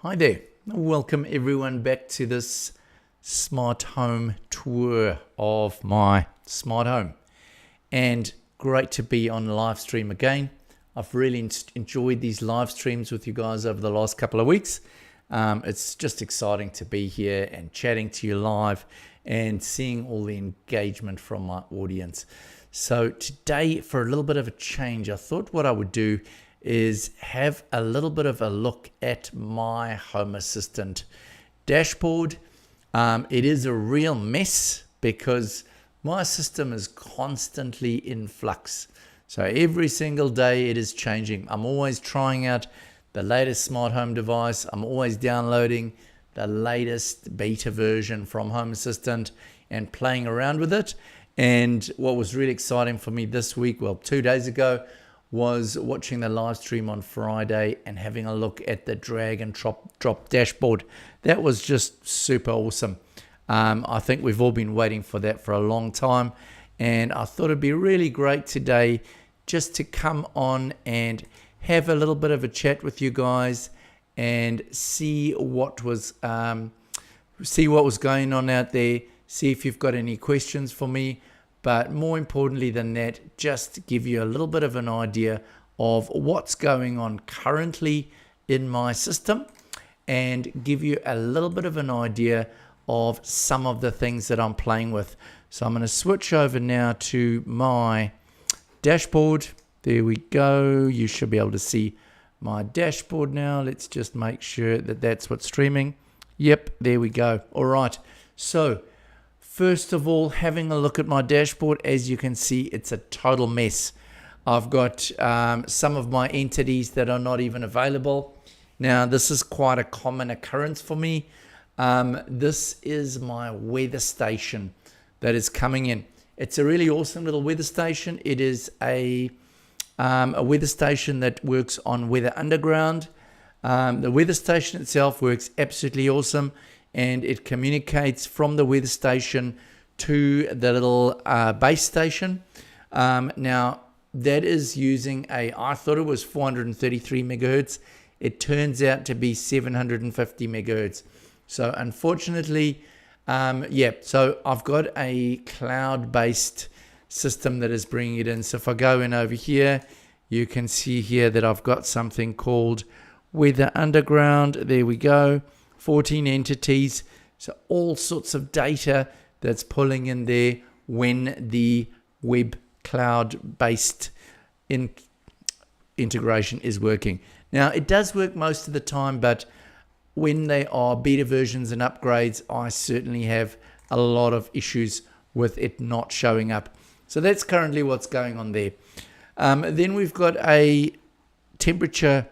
Hi there, welcome everyone back to this smart home tour of my smart home, and great to be on live stream again. I've really enjoyed these live streams with you guys over the last couple of weeks. It's just exciting to be here and chatting to you live and seeing all the engagement from my audience. So today, for a little bit of a change, I thought what I would do is have a little bit of a look at my Home Assistant dashboard. It is a real mess because my system is constantly in flux. So every single day it is changing. I'm always trying out the latest smart home device. I'm always downloading the latest beta version from Home Assistant and playing around with it. And what was really exciting for me this week, well, 2 days ago, was watching the live stream on Friday and having a look at the drag and drop dashboard. That was just super awesome. I think we've all been waiting for that for a long time, and I thought it'd be really great today just to come on and have a little bit of a chat with you guys and see what was going on out there, see if you've got any questions for me. But more importantly than that, just give you a little bit of an idea of what's going on currently in my system and give you a little bit of an idea of some of the things that I'm playing with. So I'm going to switch over now to my dashboard. There we go. You should be able to see my dashboard now. Let's just make sure that that's what's streaming. Yep, there we go. All right. So first of all, having a look at my dashboard, as you can see, it's a total mess. I've got some of my entities that are not even available. Now, this is quite a common occurrence for me. This is my weather station that is coming in. It's a really awesome little weather station. It is a weather station that works on Weather Underground. The weather station itself works absolutely awesome, and it communicates from the weather station to the little base station. Now, that is using I thought it was 433 megahertz. It turns out to be 750 megahertz. So unfortunately, so I've got a cloud-based system that is bringing it in. So if I go in over here, you can see here that I've got something called Weather Underground. There we go. 14 entities, so all sorts of data that's pulling in there when the web cloud-based integration is working. Now, it does work most of the time, but when they are beta versions and upgrades, I certainly have a lot of issues with it not showing up. So that's currently what's going on there. Then we've got a temperature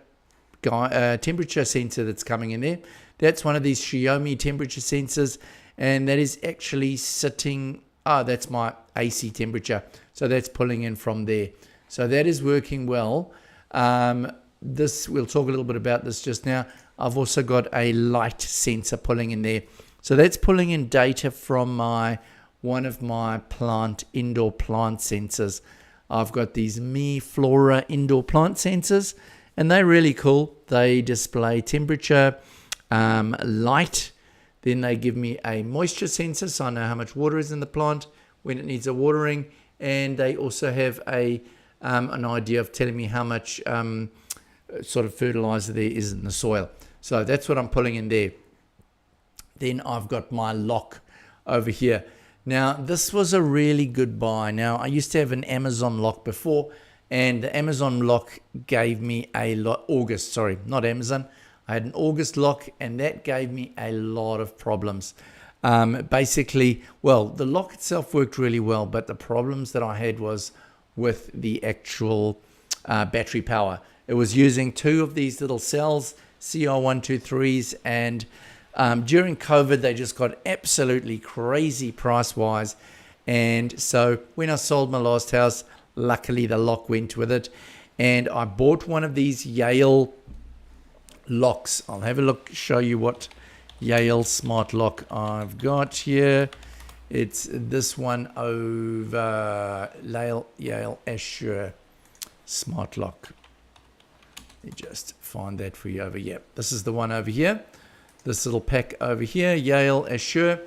sensor that's coming in there. That's one of these Xiaomi temperature sensors, and that is actually sitting, that's my AC temperature. So that's pulling in from there. So that is working well. We'll talk a little bit about this just now. I've also got a light sensor pulling in there. So that's pulling in data from one of my indoor plant sensors. I've got these Mi Flora indoor plant sensors, and they're really cool. They display temperature, light, then they give me a moisture sensor so I know how much water is in the plant when it needs a watering, and they also have an idea of telling me how much sort of fertilizer there is in the soil. So that's what I'm pulling in there. Then I've got my lock over here. Now, this was a really good buy. Now, I used to have an Amazon lock before, and the Amazon lock gave me I had an August lock, and that gave me a lot of problems. Basically, well, the lock itself worked really well, but the problems that I had was with the actual battery power. It was using two of these little cells, CR123s, and during COVID, they just got absolutely crazy price-wise. And so when I sold my last house, luckily the lock went with it, and I bought one of these Yale locks. I'll have a look, show you what Yale smart lock I've got here. It's this one over Yale Assure smart lock. Let me just find that for you over here. This is the one over here. This little pack over here, Yale Assure.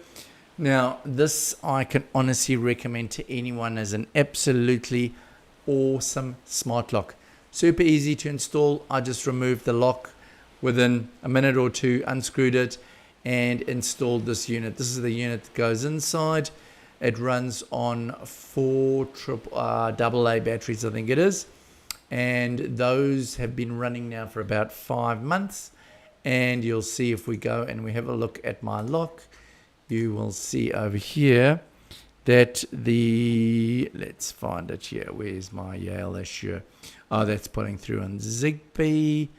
Now, this I can honestly recommend to anyone as an absolutely awesome smart lock. Super easy to install. I just removed the lock within a minute or two, unscrewed it, and installed this unit. This is the unit that goes inside. It runs on 4 AA batteries, I think it is. And those have been running now for about 5 months. And you'll see if we go and we have a look at my lock, you will see over here that let's find it here. Where's my Yale Assure? Oh, that's putting through on Zigbee.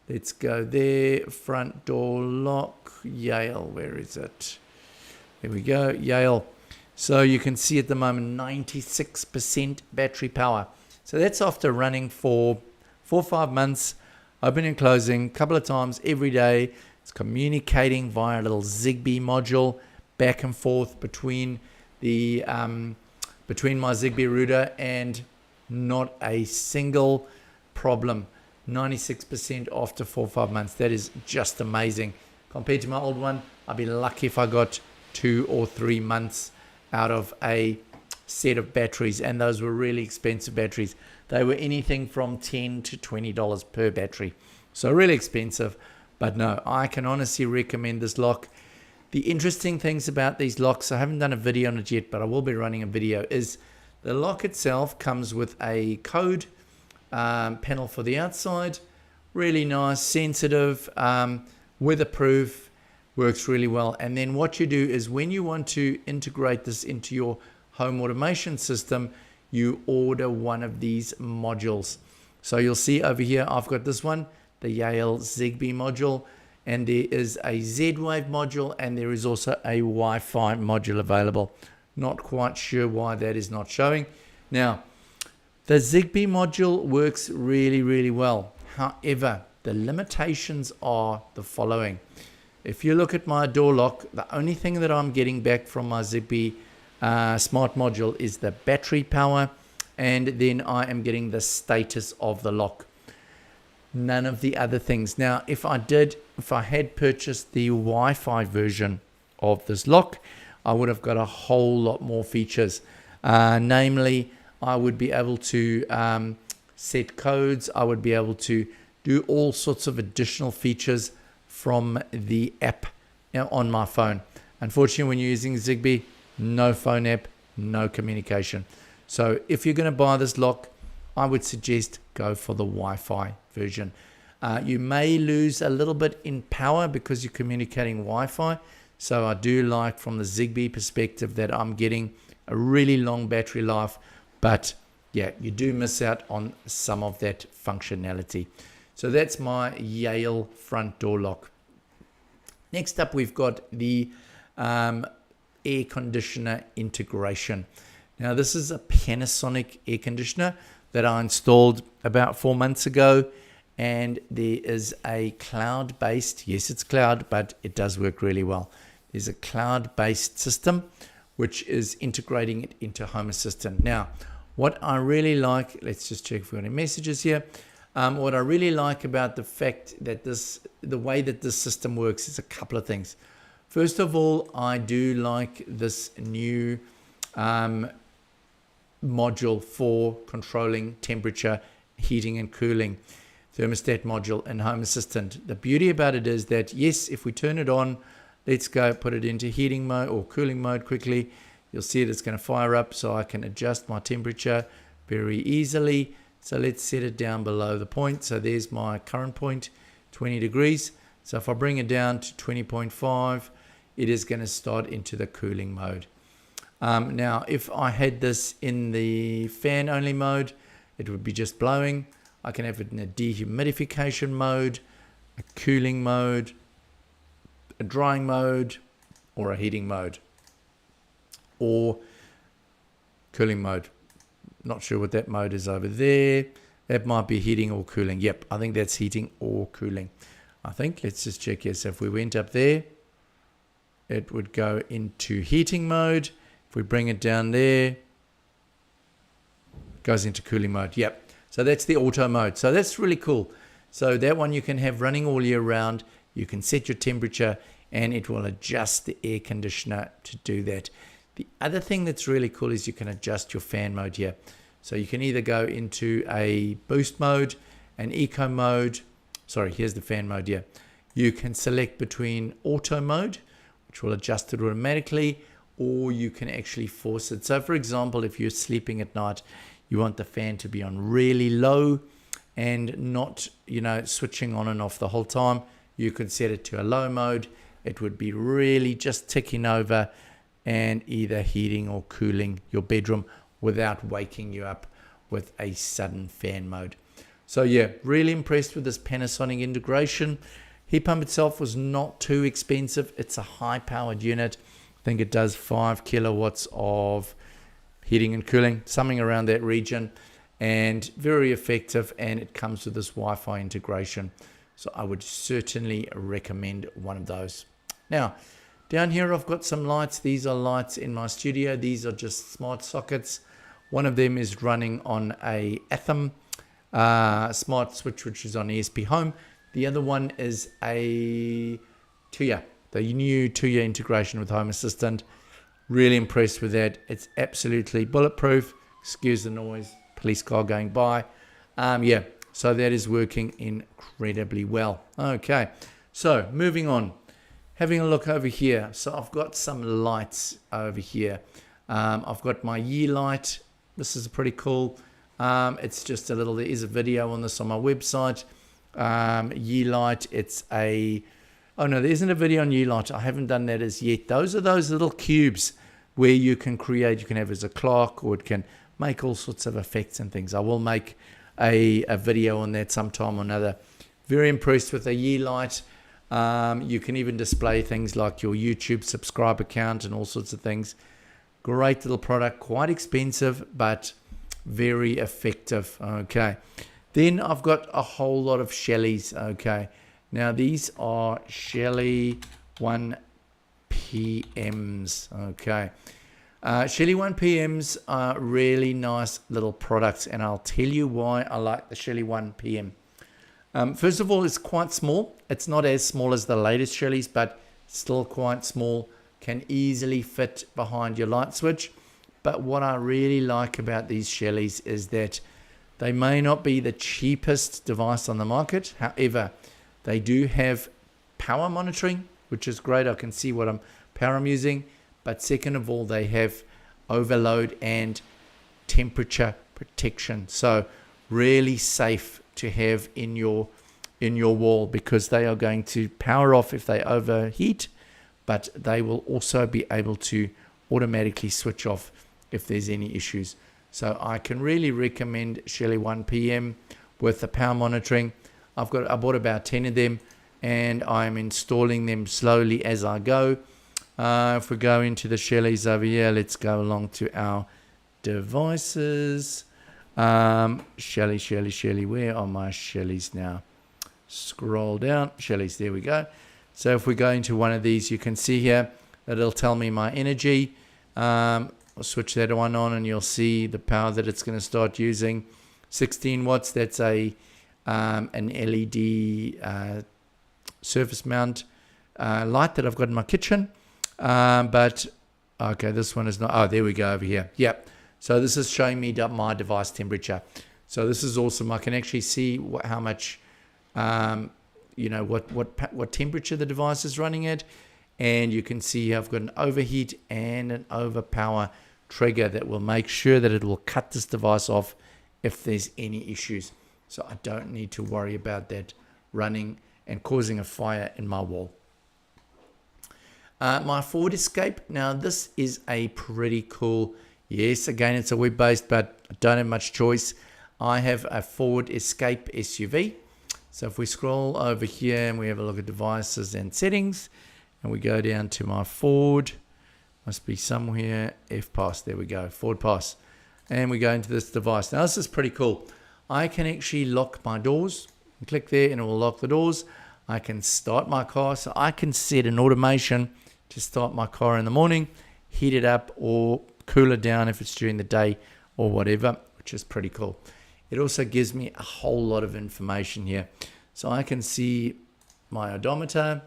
Let's go there. Front door lock, Yale. Where is it? There we go, Yale. So you can see at the moment 96% battery power. So that's after running for 4 or 5 months, open and closing a couple of times every day. It's communicating via a little Zigbee module back and forth between the between my Zigbee router, and not a single problem. 96% after 4 or 5 months. That is just amazing. Compared to my old one, I'd be lucky if I got 2 or 3 months out of a set of batteries, and those were really expensive batteries. They were anything from $10 to $20 per battery, so really expensive. But no, I can honestly recommend this lock. The interesting things about these locks, I haven't done a video on it yet, but I will be running a video, is the lock itself comes with a code panel for the outside. Really nice, sensitive, weatherproof, works really well. And then what you do is when you want to integrate this into your home automation system, you order one of these modules. So you'll see over here, I've got this one, the Yale Zigbee module, and there is a Z-Wave module, and there is also a Wi-Fi module available. Not quite sure why that is not showing. Now, the Zigbee module works really, really well. However, the limitations are the following. If you look at my door lock, the only thing that I'm getting back from my Zigbee smart module is the battery power, and then I am getting the status of the lock. None of the other things. Now, if I had purchased the Wi-Fi version of this lock, I would have got a whole lot more features. Namely, I would be able to set codes. I would be able to do all sorts of additional features from the app on my phone. Unfortunately, when you're using Zigbee, no phone app, no communication. So if you're going to buy this lock, I would suggest go for the Wi-Fi version. You may lose a little bit in power because you're communicating Wi-Fi. So I do like, from the Zigbee perspective, that I'm getting a really long battery life. But yeah, you do miss out on some of that functionality. So that's my Yale front door lock. Next up, we've got the air conditioner integration. Now, this is a Panasonic air conditioner that I installed about 4 months ago, and there is a cloud-based, yes, it's cloud, but it does work really well. There's a cloud-based system which is integrating it into Home Assistant. Now, what I really like, let's just check if we've got any messages here. What I really like about the fact that the way that this system works is a couple of things. First of all, I do like this new module for controlling temperature, heating and cooling, thermostat module in Home Assistant. The beauty about it is that, yes, if we turn it on, let's go put it into heating mode or cooling mode quickly, you'll see it's going to fire up, so I can adjust my temperature very easily. So let's set it down below the point. So there's my current point, 20 degrees. So if I bring it down to 20.5, it is going to start into the cooling mode. Now, if I had this in the fan only mode, it would be just blowing. I can have it in a dehumidification mode, a cooling mode, a drying mode, or a heating mode, or cooling mode. Not sure what that mode is over there. That might be heating or cooling. Yep, I think that's heating or cooling. I think, let's just check here. So if we went up there, it would go into heating mode. If we bring it down there, it goes into cooling mode. Yep. So that's the auto mode. So that's really cool. So that one you can have running all year round. You can set your temperature and it will adjust the air conditioner to do that. The other thing that's really cool is you can adjust your fan mode here. So you can either go into a boost mode, an eco mode. Sorry, here's the fan mode here. You can select between auto mode, which will adjust it automatically, or you can actually force it. So for example, if you're sleeping at night, you want the fan to be on really low and not, switching on and off the whole time. You can set it to a low mode. It would be really just ticking over and either heating or cooling your bedroom without waking you up with a sudden fan mode. So yeah, really impressed with this Panasonic integration. Heat pump itself was not too expensive. It's a high powered unit. I think it does 5 kilowatts of heating and cooling, something around that region, and very effective, and it comes with this Wi-Fi integration. So I would certainly recommend one of those. Now, down here I've got some lights. These are lights in my studio. These are just smart sockets. One of them is running on a ESPHome smart switch, which is on ESPHome. The other one is a Tuya, the new Tuya integration with Home Assistant. Really impressed with that. It's absolutely bulletproof. Excuse the noise, police car going by. So that is working incredibly well. Okay, so moving on. Having a look over here. So I've got some lights over here. I've got my year light. This is pretty cool. It's just there is a video on this on my website. Year light, there isn't a video on year light. I haven't done that as yet. Those are those little cubes where you can have as a clock, or it can make all sorts of effects and things. I will make a video on that sometime or another. Very impressed with the year light. You can even display things like your YouTube subscriber count and all sorts of things. Great little product, quite expensive, but very effective. Okay. Then I've got a whole lot of Shelly's. Okay. Now these are Shelly 1PMs. Okay. Shelly 1PMs are really nice little products, and I'll tell you why I like the Shelly 1PM. First of all, it's quite small. It's not as small as the latest Shelly's, but still quite small. Can easily fit behind your light switch. But what I really like about these Shelly's is that they may not be the cheapest device on the market. However, they do have power monitoring, which is great. I can see what power I'm using. But second of all, they have overload and temperature protection. So really safe to have in your wall, because they are going to power off if they overheat, but they will also be able to automatically switch off if there's any issues. So I can really recommend Shelly 1PM with the power monitoring. I bought about 10 of them, and I'm installing them slowly as I go. If we go into the Shelly's over here, let's go along to our devices. Shelly, where are my Shelly's now? Scroll down, Shelly's, there we go. So if we go into one of these, you can see here that it'll tell me my energy. I'll switch that one on and you'll see the power that it's going to start using. 16 watts, that's an LED surface mount light that I've got in my kitchen. But, okay, this one is not, oh, there we go over here. Yep. So this is showing me my device temperature. So this is awesome. I can actually see how much, what temperature the device is running at. And you can see I've got an overheat and an overpower trigger that will make sure that it will cut this device off if there's any issues. So I don't need to worry about that running and causing a fire in my wall. My Ford Escape. Now this is a pretty cool, yes, again it's a web-based, but I don't have much choice. I have a Ford Escape SUV. So if we scroll over here and we have a look at devices and settings, and we go down to my Ford, must be somewhere, ESPHome, there we go, Ford Pass. And we go into this device. Now this is pretty cool. I can actually lock my doors. Click there and it will lock the doors. I can start my car, so I can set an automation to start my car in the morning, heat it up or cool it down if it's during the day or whatever, which is pretty cool. It also gives me a whole lot of information here. So I can see my odometer,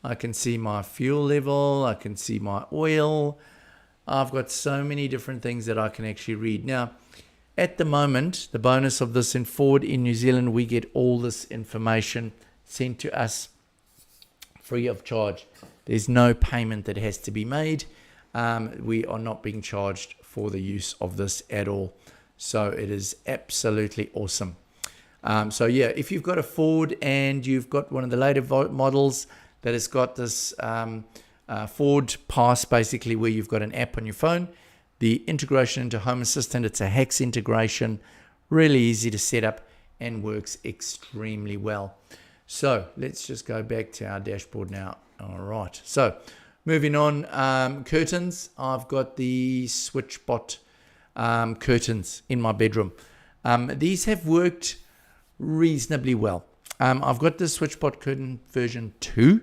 I can see my fuel level, I can see my oil. I've got so many different things that I can actually read. Now, at the moment, the bonus of this in Ford in New Zealand, we get all this information sent to us free of charge. There's no payment that has to be made. We are not being charged for the use of this at all. So it is absolutely awesome. So yeah, if you've got a Ford and you've got one of the later models that has got this Ford Pass, basically where you've got an app on your phone, the integration into Home Assistant, it's a HEX integration, really easy to set up and works extremely well. So let's just go back to our dashboard now. All right, so moving on, curtains. I've got the SwitchBot curtains in my bedroom. These have worked reasonably well. I've got the SwitchBot curtain version 2.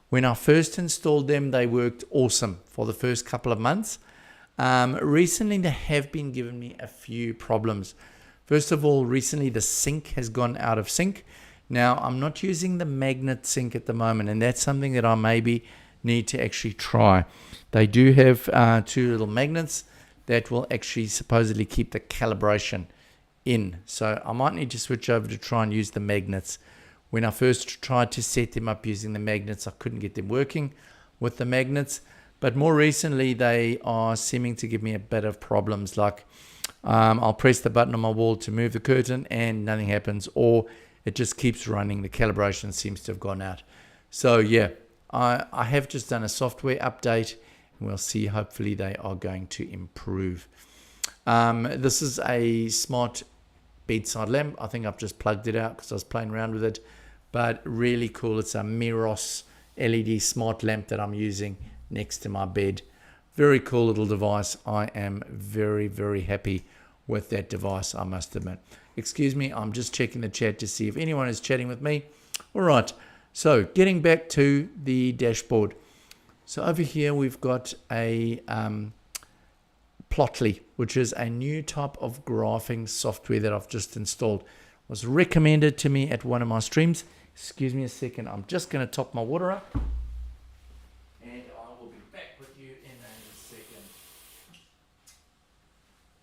When I first installed them, they worked awesome for the first couple of months. Recently, they have been giving me a few problems. First of all, recently the sink has gone out of sync. Now, I'm not using the magnet sink at the moment, and that's something that I maybe need to actually try. They do have 2 little magnets that will actually supposedly keep the calibration in. So I might need to switch over to try and use the magnets. When I first tried to set them up using the magnets, I couldn't get them working with the magnets. But more recently, they are seeming to give me a bit of problems. Like I'll press the button on my wall to move the curtain and nothing happens, or it just keeps running. The calibration seems to have gone out. So yeah, I have just done a software update, and we'll see. Hopefully they are going to improve. This is a smart bedside lamp. I think I've just plugged it out because I was playing around with it, but really cool. It's a Miros LED smart lamp that I'm using next to my bed. Very cool little device. I am very, very happy with that device, I must admit. Excuse me, I'm just checking the chat to see if anyone is chatting with me. All right, so getting back to the dashboard. So over here we've got a Plotly, which is a new type of graphing software that I've just installed. It was recommended to me at one of my streams. Excuse me a second, I'm just going to top my water up, and I will be back with you in a second.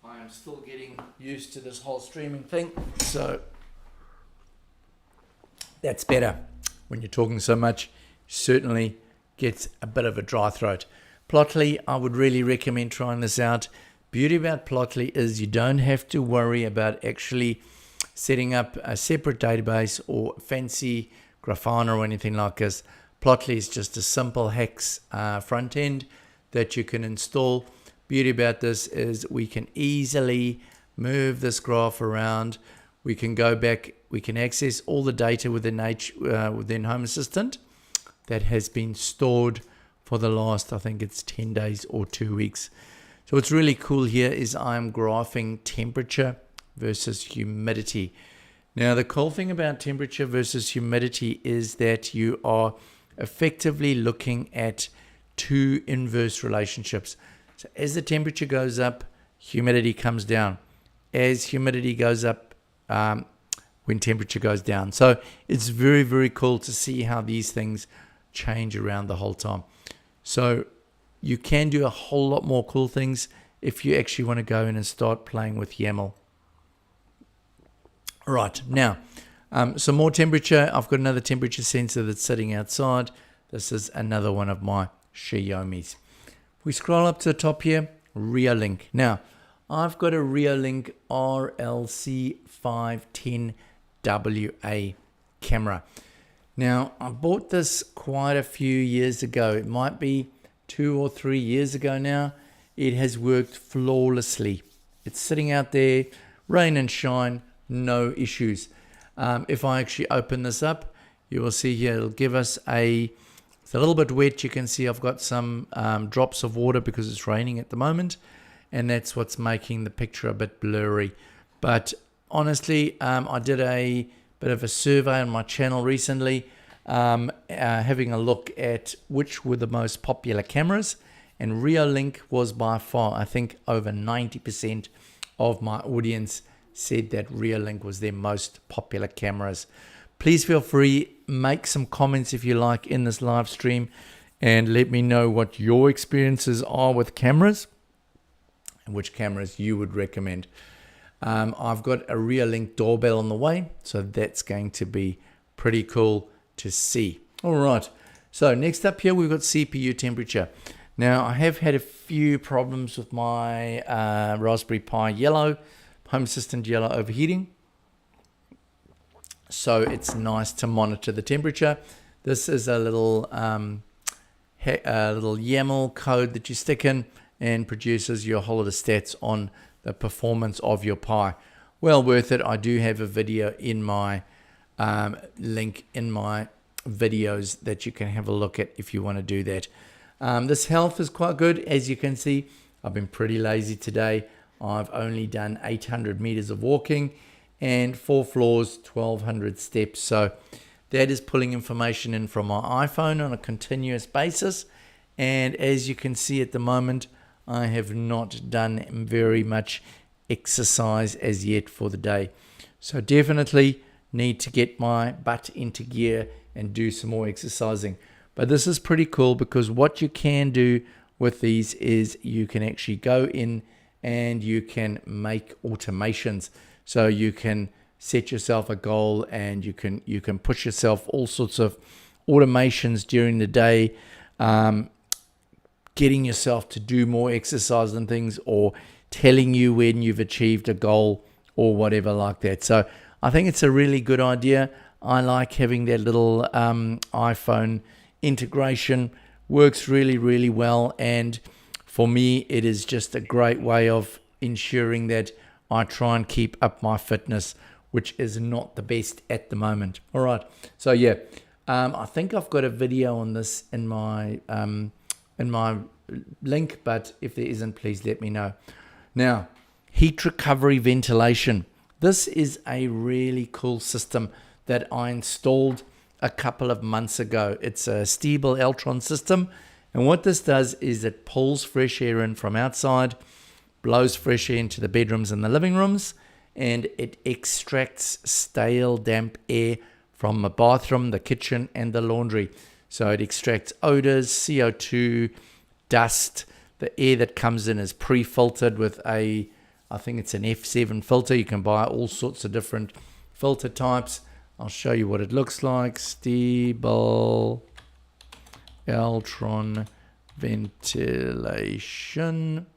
I am still getting used to this whole streaming thing, so that's better. When you're talking so much, certainly gets a bit of a dry throat. Plotly, I would really recommend trying this out. Beauty about Plotly is you don't have to worry about actually setting up a separate database or fancy Grafana or anything like this. Plotly is just a simple HEX front end that you can install. Beauty about this is we can easily move this graph around. We can go back, we can access all the data within Home Assistant that has been stored for the last, I think it's 10 days or 2 weeks. So what's really cool here is I'm graphing temperature versus humidity. Now the cool thing about temperature versus humidity is that you are effectively looking at 2 inverse relationships. So as the temperature goes up, humidity comes down. As humidity goes up, when temperature goes down. So it's very, very cool to see how these things change around the whole time. So you can do a whole lot more cool things if you actually want to go in and start playing with YAML. Right, now, some more temperature. I've got another temperature sensor that's sitting outside. This is another one of my Xiaomi's. We scroll up to the top here, Reolink. Now, I've got a Reolink RLC510WA camera. Now, I bought this quite a few years ago. It might be 2 or 3 years ago now. It has worked flawlessly. It's sitting out there, rain and shine, no issues. If I actually open this up, you will see here, it'll give us it's a little bit wet. You can see I've got some drops of water because it's raining at the moment, and that's what's making the picture a bit blurry. But honestly, I did a bit of a survey on my channel recently, having a look at which were the most popular cameras, and Reolink was by far, I think over 90% of my audience said that Reolink was their most popular cameras. Please feel free, make some comments if you like in this live stream, and let me know what your experiences are with cameras and which cameras you would recommend. I've got a rear link doorbell on the way, so that's going to be pretty cool to see. All right, so next up here we've got CPU temperature. Now I have had a few problems with my Raspberry Pi Yellow, Home Assistant Yellow overheating. So it's nice to monitor the temperature. This is a little YAML code that you stick in and produces your whole lot of stats on the performance of your Pi. Well worth it. I do have a video in my link in my videos that you can have a look at if you want to do that. This health is quite good. As you can see, I've been pretty lazy today. I've only done 800 meters of walking and 4 floors, 1,200 steps. So that is pulling information in from my iPhone on a continuous basis. And as you can see at the moment, I have not done very much exercise as yet for the day. So definitely need to get my butt into gear and do some more exercising. But this is pretty cool because what you can do with these is you can actually go in and you can make automations. So you can set yourself a goal and you can push yourself all sorts of automations during the day, getting yourself to do more exercise and things, or telling you when you've achieved a goal or whatever like that. So I think it's a really good idea. I like having that little iPhone integration. Works really, really well. And for me, it is just a great way of ensuring that I try and keep up my fitness, which is not the best at the moment. All right. So yeah, I think I've got a video on this in my link, but if there isn't, please let me know. Now, heat recovery ventilation. This is a really cool system that I installed a couple of months ago. It's a Stiebel Eltron system. And what this does is it pulls fresh air in from outside, blows fresh air into the bedrooms and the living rooms, and it extracts stale, damp air from the bathroom, the kitchen, and the laundry. So it extracts odors, CO2, dust. The air that comes in is pre-filtered with I think it's an F7 filter. You can buy all sorts of different filter types. I'll show you what it looks like. Stiebel Eltron ventilation,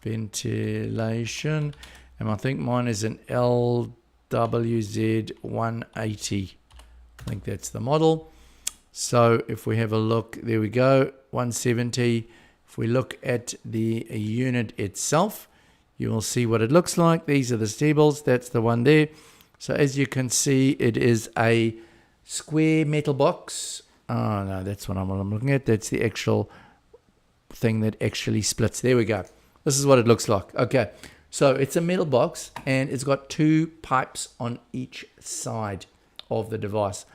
and I think mine is an LWZ180. I think that's the model. So if we have a look, there we go, 170. If we look at the unit itself, you will see what it looks like. These are the Stiebels. That's the one there. So as you can see, it is a square metal box. Oh no, that's what I'm looking at. That's the actual thing that actually splits. There we go. This is what it looks like. Okay, so it's a metal box and it's got 2 pipes on each side of the device,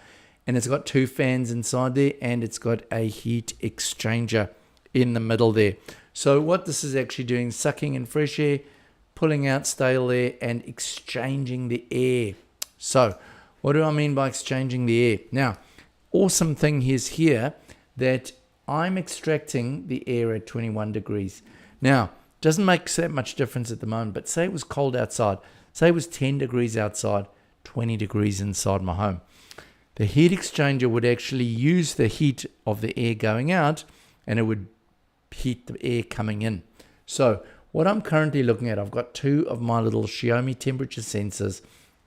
and it's got 2 fans inside there, and it's got a heat exchanger in the middle there. So what this is actually doing, sucking in fresh air, pulling out stale air, and exchanging the air. So what do I mean by exchanging the air? Now, awesome thing is here that I'm extracting the air at 21 degrees. Now, doesn't make that much difference at the moment, but say it was cold outside. Say it was 10 degrees outside, 20 degrees inside my home. The heat exchanger would actually use the heat of the air going out, and it would heat the air coming in. So what I'm currently looking at, I've got 2 of my little Xiaomi temperature sensors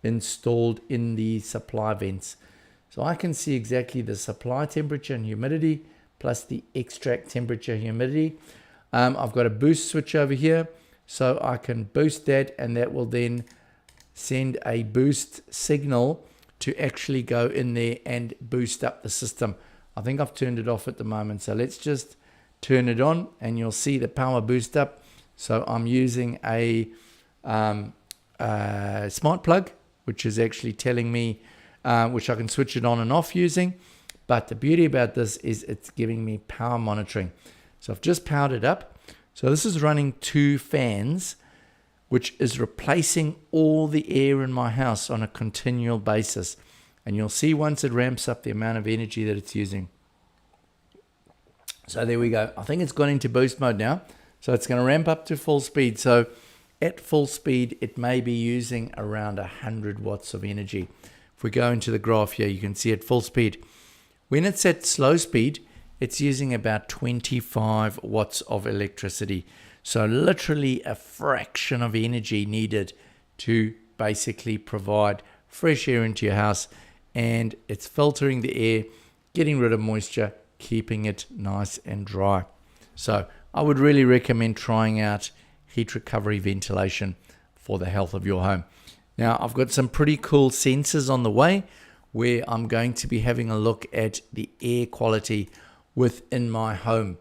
installed in the supply vents. So I can see exactly the supply temperature and humidity plus the extract temperature humidity. I've got a boost switch over here, so I can boost that, and that will then send a boost signal to actually go in there and boost up the system. I think I've turned it off at the moment, so let's just turn it on and you'll see the power boost up. So I'm using a smart plug, which is actually telling me which I can switch it on and off using. But the beauty about this is it's giving me power monitoring. So I've just powered it up. So this is running 2 fans, which is replacing all the air in my house on a continual basis. And you'll see once it ramps up the amount of energy that it's using. So there we go. I think it's gone into boost mode now. So it's going to ramp up to full speed. So at full speed, it may be using around 100 watts of energy. If we go into the graph here, you can see at full speed. When it's at slow speed, it's using about 25 watts of electricity. So literally a fraction of energy needed to basically provide fresh air into your house. And it's filtering the air, getting rid of moisture, keeping it nice and dry. So I would really recommend trying out heat recovery ventilation for the health of your home. Now, I've got some pretty cool sensors on the way where I'm going to be having a look at the air quality within my home.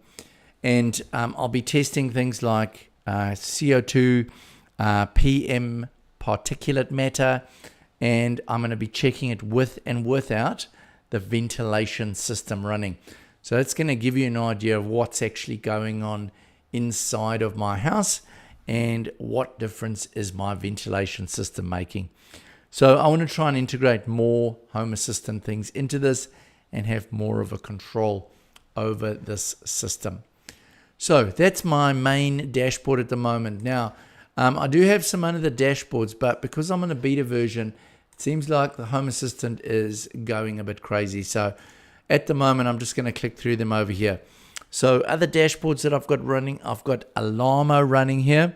And I'll be testing things like CO2, PM, particulate matter, and I'm going to be checking it with and without the ventilation system running. So that's going to give you an idea of what's actually going on inside of my house and what difference is my ventilation system making. So I want to try and integrate more Home Assistant things into this and have more of a control over this system. So that's my main dashboard at the moment. Now, I do have some other dashboards, but because I'm on a beta version, it seems like the Home Assistant is going a bit crazy. So at the moment, I'm just going to click through them over here. So other dashboards that I've got running, I've got Alarmo running here.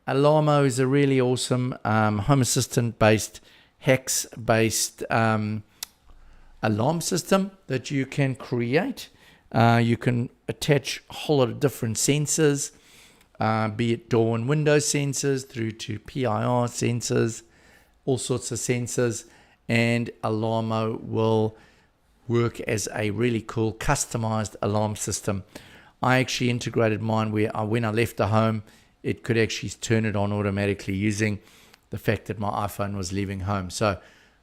Alarmo is a really awesome Home Assistant based, hex based alarm system that you can create. You can attach a whole lot of different sensors, be it door and window sensors through to PIR sensors, all sorts of sensors, and Alarmo will work as a really cool customized alarm system. I actually integrated mine where when I left the home, it could actually turn it on automatically using the fact that my iPhone was leaving home. So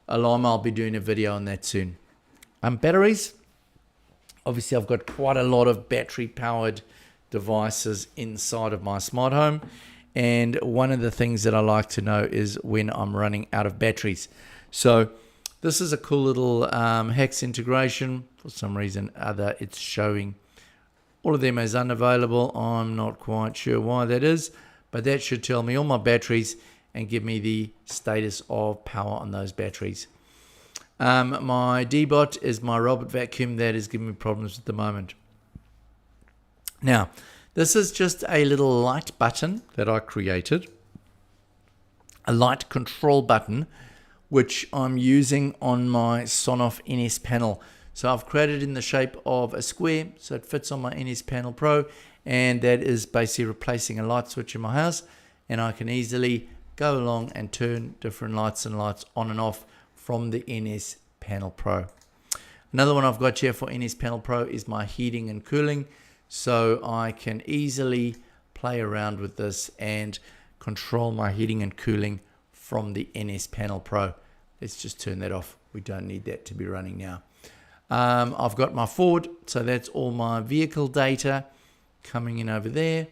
Alarmo, I'll be doing a video on that soon. Batteries. Obviously, I've got quite a lot of battery-powered devices inside of my smart home. And one of the things that I like to know is when I'm running out of batteries. So this is a cool little hex integration. For some reason other, it's showing all of them as unavailable. I'm not quite sure why that is, but that should tell me all my batteries and give me the status of power on those batteries. My D-Bot is my robot vacuum that is giving me problems at the moment. Now, this is just a little light button that I created, a light control button, which I'm using on my Sonoff NS panel. So I've created it in the shape of a square, so it fits on my NS Panel Pro, and that is basically replacing a light switch in my house, and I can easily go along and turn different lights and lights on and off from the NS Panel Pro. Another one I've got here for NS Panel Pro is my heating and cooling, so I can easily play around with this and control my heating and cooling from the NS Panel Pro. Let's just turn that off. We don't need that to be running now. I've got my Ford, so that's all my vehicle data coming in over there.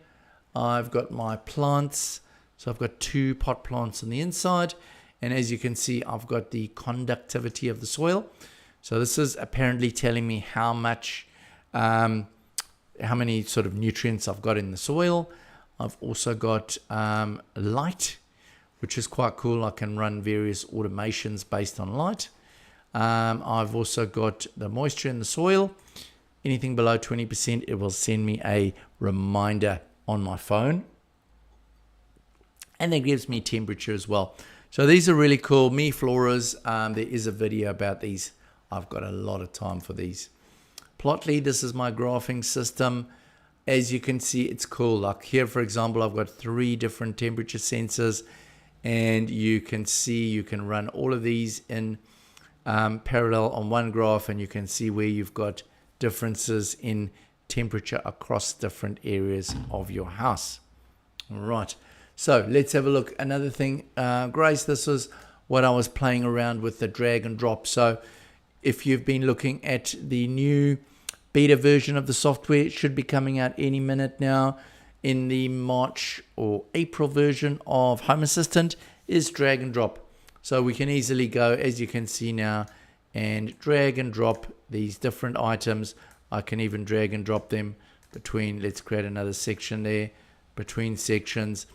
I've got my plants, so I've got 2 pot plants on the inside, and as you can see, I've got the conductivity of the soil. So this is apparently telling me how much, how many sort of nutrients I've got in the soil. I've also got light, which is quite cool. I can run various automations based on light. I've also got the moisture in the soil. Anything below 20%, it will send me a reminder on my phone. And that gives me temperature as well. So these are really cool. Me Floras, there is a video about these. I've got a lot of time for these. Plotly, this is my graphing system. As you can see, it's cool. Like here, for example, I've got 3 different temperature sensors. And you can see, you can run all of these in parallel on one graph, and you can see where you've got differences in temperature across different areas of your house. All right, so let's have a look. Another thing, Grace, this was what I was playing around with, the drag and drop. So if you've been looking at the new beta version of the software, it should be coming out any minute now. In the March or April version of Home Assistant is drag and drop. So we can easily go, as you can see now, and drag and drop these different items. I can even drag and drop them between, let's create another section there, between sections.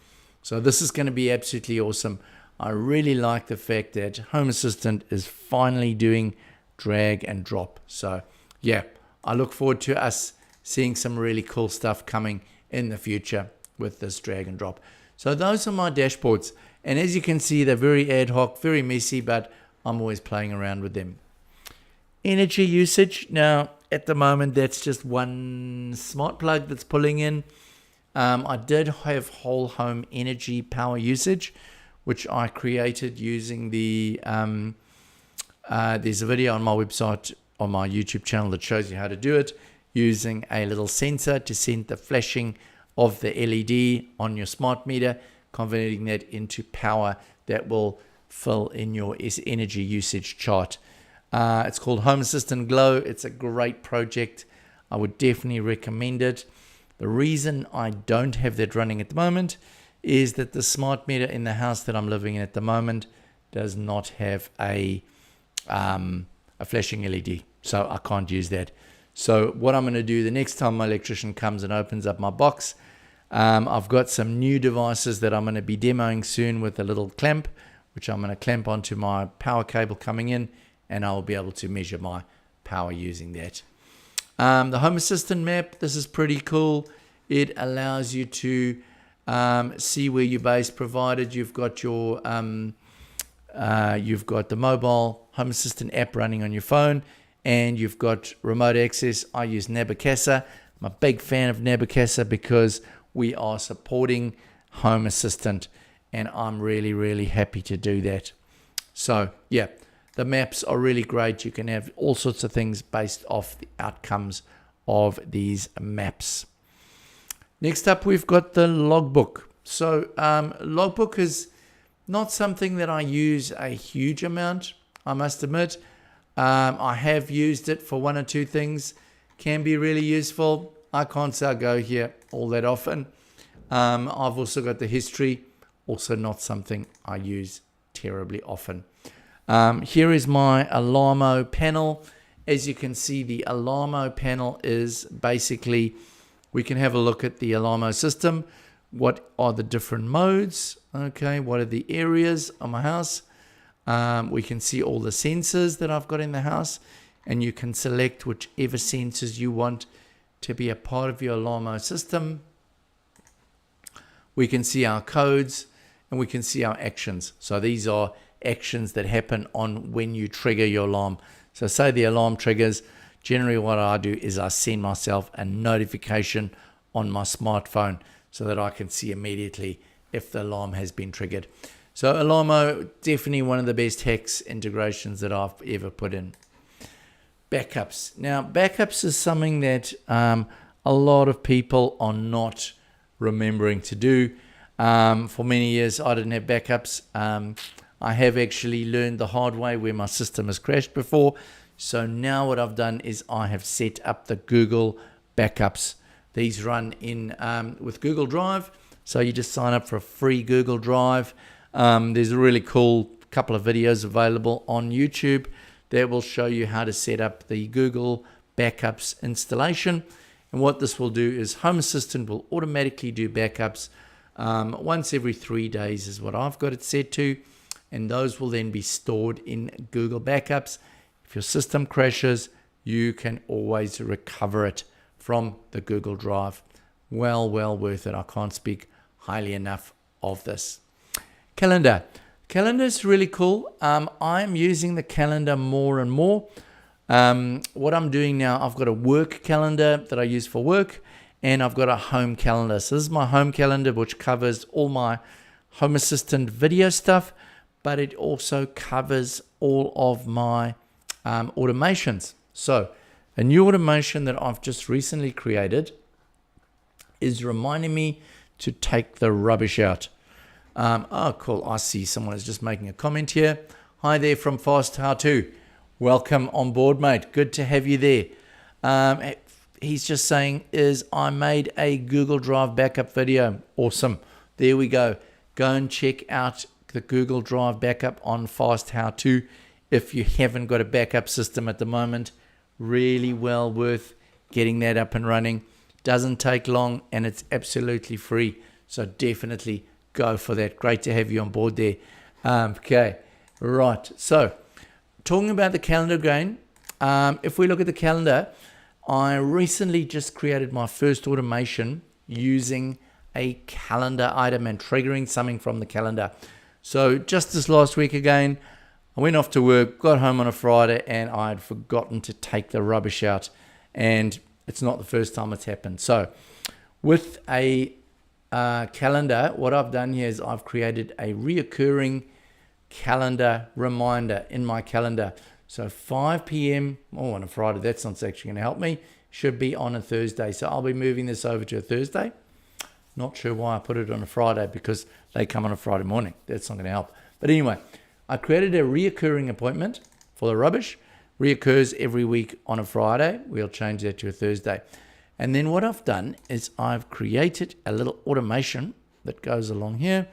So this is going to be absolutely awesome. I really like the fact that Home Assistant is finally doing drag and drop. So yeah, I look forward to us seeing some really cool stuff coming in the future with this drag and drop. So those are my dashboards. And as you can see, they're very ad hoc, very messy, but I'm always playing around with them. Energy usage. Now, at the moment, that's just one smart plug that's pulling in. I did have whole home energy power usage, which I created using the, there's a video on my website, on my YouTube channel that shows you how to do it, using a little sensor to send the flashing of the LED on your smart meter, converting that into power that will fill in your energy usage chart. It's called Home Assistant Glow. It's a great project. I would definitely recommend it. The reason I don't have that running at the moment is that the smart meter in the house that I'm living in at the moment does not have a flashing LED, so I can't use that. So what I'm going to do the next time my electrician comes and opens up my box, I've got some new devices that I'm going to be demoing soon with a little clamp, which I'm going to clamp onto my power cable coming in, and I'll be able to measure my power using that. The Home Assistant map, this is pretty cool. It allows you to see where your base provided. You've got your you've got the mobile Home Assistant app running on your phone, and you've got remote access. I use Nabocasa. I'm a big fan of Nabocasa because we are supporting Home Assistant, and I'm really happy to do that. So yeah, the maps are really great. You can have all sorts of things based off the outcomes of these maps. Next up, we've got the Logbook. So Logbook is not something that I use a huge amount, I must admit. I have used it for one or two things. Can be really useful. I can't say I go here all that often. I've also got the history. Also not something I use terribly often. Here is my Alarmo panel. As you can see, the Alarmo panel is basically, we can have a look at the Alarmo system. What are the different modes? Okay, what are the areas of my house? We can see all the sensors that I've got in the house, and you can select whichever sensors you want to be a part of your Alarmo system. We can see our codes, and we can see our actions. So these are actions that happen on when you trigger your alarm. So say the alarm triggers, generally what I do is I send myself a notification on my smartphone so that I can see immediately if the alarm has been triggered. So Alarmo, definitely one of the best HEX integrations that I've ever put in. Backups. Now, backups is something that a lot of people are not remembering to do. For many years, I didn't have backups. I have actually learned the hard way where my system has crashed before. So now what I've done is I have set up the Google backups. These run in with Google Drive. So you just sign up for a free Google Drive. There's a really cool couple of videos available on YouTube that will show you how to set up the Google Backups installation. And what this will do is Home Assistant will automatically do backups once every 3 days is what I've got it set to. And those will then be stored in Google Backups. If your system crashes, you can always recover it from the Google Drive. Well worth it. I can't speak highly enough of this. Calendar. Calendar is really cool. I'm using the calendar more and more. What I'm doing now, I've got a work calendar that I use for work, and I've got a home calendar. So this is my home calendar, which covers all my Home Assistant video stuff, but it also covers all of my automations. So a new automation that I've just recently created is reminding me to take the rubbish out. Oh, cool. I see someone is just making a comment here. Hi there from Fast How To. Welcome on board, mate. Good to have you there. He's just saying I made a Google Drive backup video. Awesome. There we go. Go and check out the Google Drive backup on Fast How To. if you haven't got a backup system at the moment, really well worth getting that up and running. Doesn't take long and it's absolutely free. So definitely go for that. Great to have you on board there. Okay, right. So talking about the calendar again, if we look at the calendar, I recently just created my first automation using a calendar item and triggering something from the calendar. So just this last week again, I went off to work, got home on a Friday, and I had forgotten to take the rubbish out. And it's not the first time it's happened. So with a calendar, what I've done here is I've created a reoccurring calendar reminder in my calendar. So 5 p.m. on a Friday, that's not actually going to help me. Should be on a Thursday. So I'll be moving this over to a Thursday. Not sure why I put it on a Friday, because they come on a Friday morning. That's not going to help. But anyway, I created a reoccurring appointment for the rubbish. Reoccurs every week on a Friday. We'll change that to a Thursday. And then what I've done is I've created a little automation that goes along here.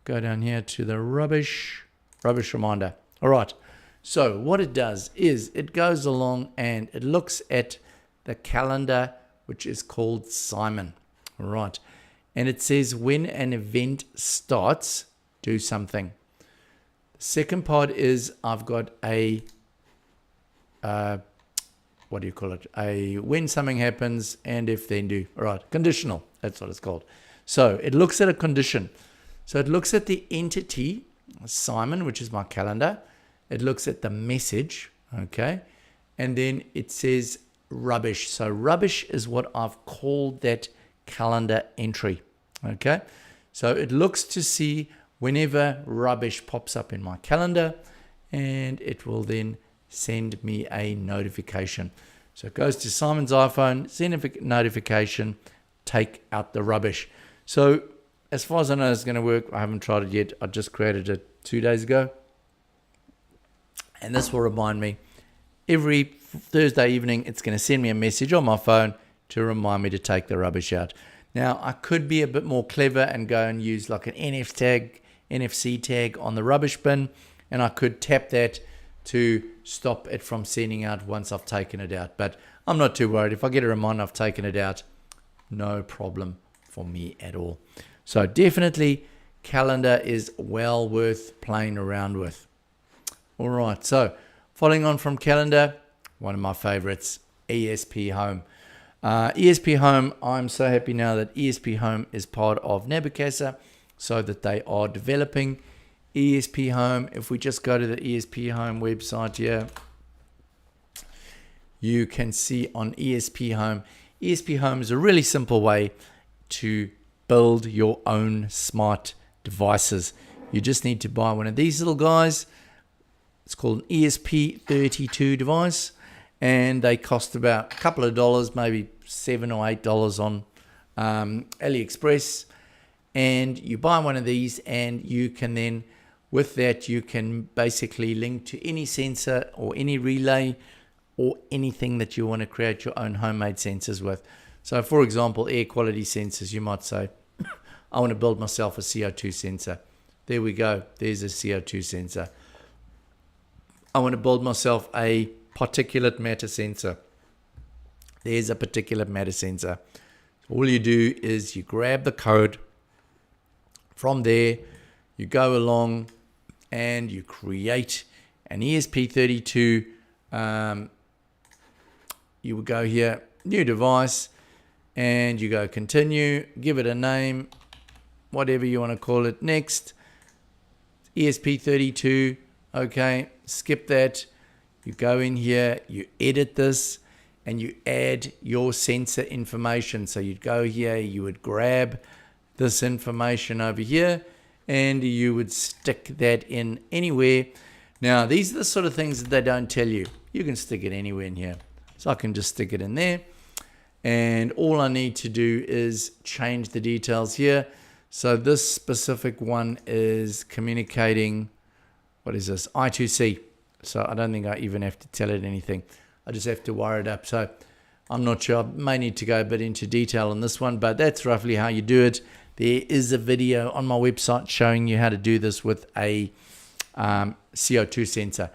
Go down here to the rubbish reminder. All right. So what it does is it goes along and it looks at the calendar, which is called Simon. All right. And it says when an event starts, do something. The second part is I've got a what do you call it? A when something happens and if then do. All right, conditional. That's what it's called. So it looks at a condition. So it looks at the entity, Simon, which is my calendar. It looks at the message, okay? And then it says rubbish. So rubbish is what I've called that calendar entry, okay? So it looks to see whenever rubbish pops up in my calendar, and it will then send me a notification. So it goes to Simon's iPhone, send a notification, take out the rubbish. So as far as I know, it's going to work. I haven't tried it yet. I just created it 2 days ago. And this will remind me every Thursday evening, it's going to send me a message on my phone to remind me to take the rubbish out. Now, I could be a bit more clever and go and use like an NFC tag on the rubbish bin, and I could tap that to stop it from sending out once I've taken it out. But I'm not too worried. If I get a reminder I've taken it out, no problem for me at all. So definitely calendar is well worth playing around with. All right, so following on from calendar, one of my favorites, ESPHome. ESPHome, I'm so happy now that ESPHome is part of Navigator, so that they are developing ESPHome. If we just go to the ESPHome website here, you can see on ESPHome, ESPHome is a really simple way to build your own smart devices. You just need to buy one of these little guys. It's called an ESP32 device, and they cost about a couple of dollars, maybe $7 or $8 on AliExpress. And you buy one of these, and you can then, with that, you can basically link to any sensor or any relay or anything that you want to create your own homemade sensors with. So, for example, air quality sensors, you might say, I want to build myself a CO2 sensor. There we go. There's a CO2 sensor. I want to build myself a particulate matter sensor. There's a particulate matter sensor. All you do is you grab the code. From there, you go along and you create an ESP32. You will go here, new device, and you go continue, give it a name, whatever you want to call it. Next, ESP32. Okay, skip that. You go in here, you edit this, and you add your sensor information. So you'd go here, you would grab this information over here, and you would stick that in anywhere. Now, these are the sort of things that they don't tell you. You can stick it anywhere in here. So I can just stick it in there. And all I need to do is change the details here. So this specific one is communicating, what is this? I2C. So I don't think I even have to tell it anything. I just have to wire it up. So I'm not sure. I may need to go a bit into detail on this one, but that's roughly how you do it. There is a video on my website showing you how to do this with a CO2 sensor.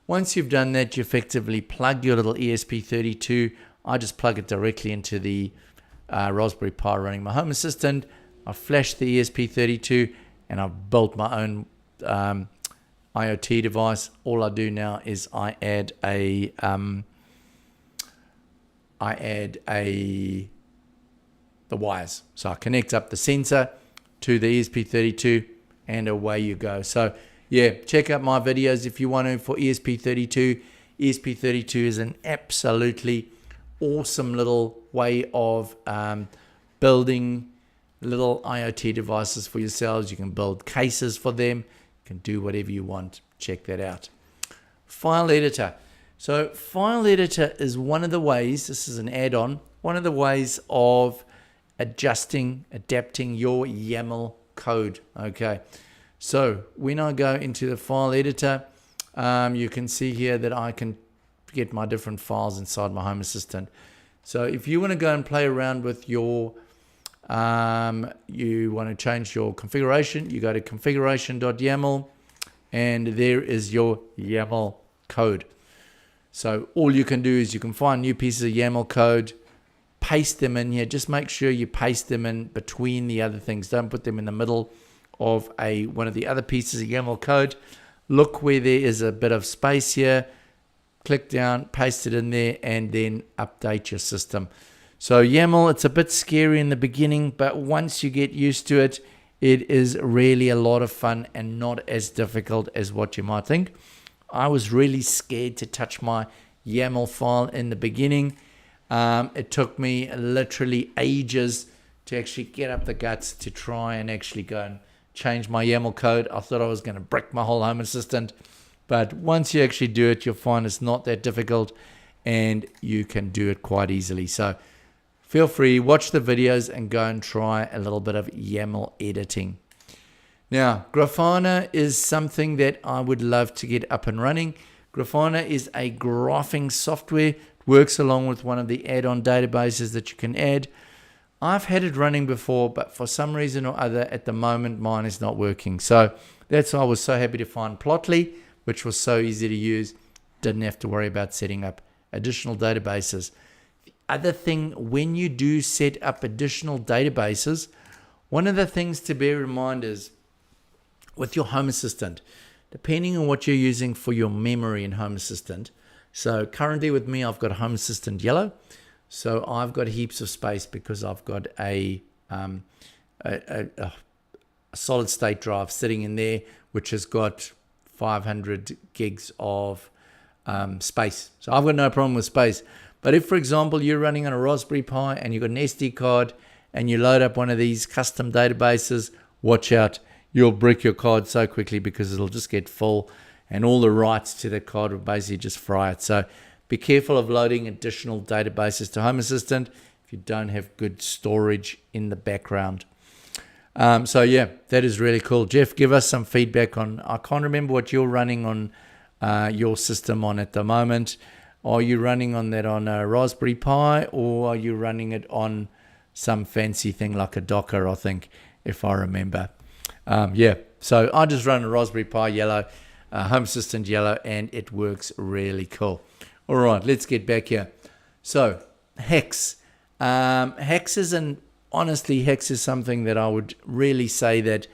Once you've done that, you effectively plug your little ESP32. I just plug it directly into the Raspberry Pi running my Home Assistant. I flash the ESP32 and I've built my own IoT device. All I do now is I add the wires. So I connect up the sensor to the ESP32 and away you go. So yeah, check out my videos if you want to for ESP32. ESP32 is an absolutely awesome little way of building little IoT devices for yourselves. You can build cases for them. You can do whatever you want. Check that out. File editor. So file editor is one of the ways, this is an add-on, one of the ways of adapting your YAML code. Okay, so when I go into the file editor, you can see here that I can get my different files inside my Home Assistant. So if you want to go and play around with your, you want to change your configuration, you go to configuration.yaml, and there is your YAML code. So all you can do is you can find new pieces of YAML code, paste them in here. Just make sure you paste them in between the other things. Don't put them in the middle of one of the other pieces of YAML code. Look where there is a bit of space here. Click down, paste it in there, and then update your system. So YAML, it's a bit scary in the beginning, but once you get used to it, it is really a lot of fun and not as difficult as what you might think. I was really scared to touch my YAML file in the beginning. It took me literally ages to actually get up the guts to try and actually go and change my YAML code. I thought I was going to brick my whole Home Assistant. But once you actually do it, you'll find it's not that difficult and you can do it quite easily. So feel free, watch the videos and go and try a little bit of YAML editing. Now, Grafana is something that I would love to get up and running. Grafana is a graphing software. It works along with one of the add-on databases that you can add. I've had it running before, but for some reason or other, at the moment, mine is not working. So that's why I was so happy to find Plotly, which was so easy to use. Didn't have to worry about setting up additional databases. The other thing, when you do set up additional databases, one of the things to bear in mind is with your Home Assistant, depending on what you're using for your memory in Home Assistant. So currently with me, I've got Home Assistant Yellow. So I've got heaps of space because I've got a solid state drive sitting in there, which has got 500 gigs of space. So I've got no problem with space. But if, for example, you're running on a Raspberry Pi and you've got an SD card and you load up one of these custom databases, watch out. You'll brick your card so quickly because it'll just get full and all the writes to the card will basically just fry it. So be careful of loading additional databases to Home Assistant if you don't have good storage in the background. So yeah, that is really cool. Jeff, give us some feedback on, I can't remember what you're running on your system on at the moment. Are you running on that on a Raspberry Pi or are you running it on some fancy thing like a Docker, I think, if I remember. Yeah, so I just run a Raspberry Pi Yellow, Home Assistant Yellow, and it works really cool. All right, let's get back here. So Hex. Hex is honestly, Hex is something that I would really say that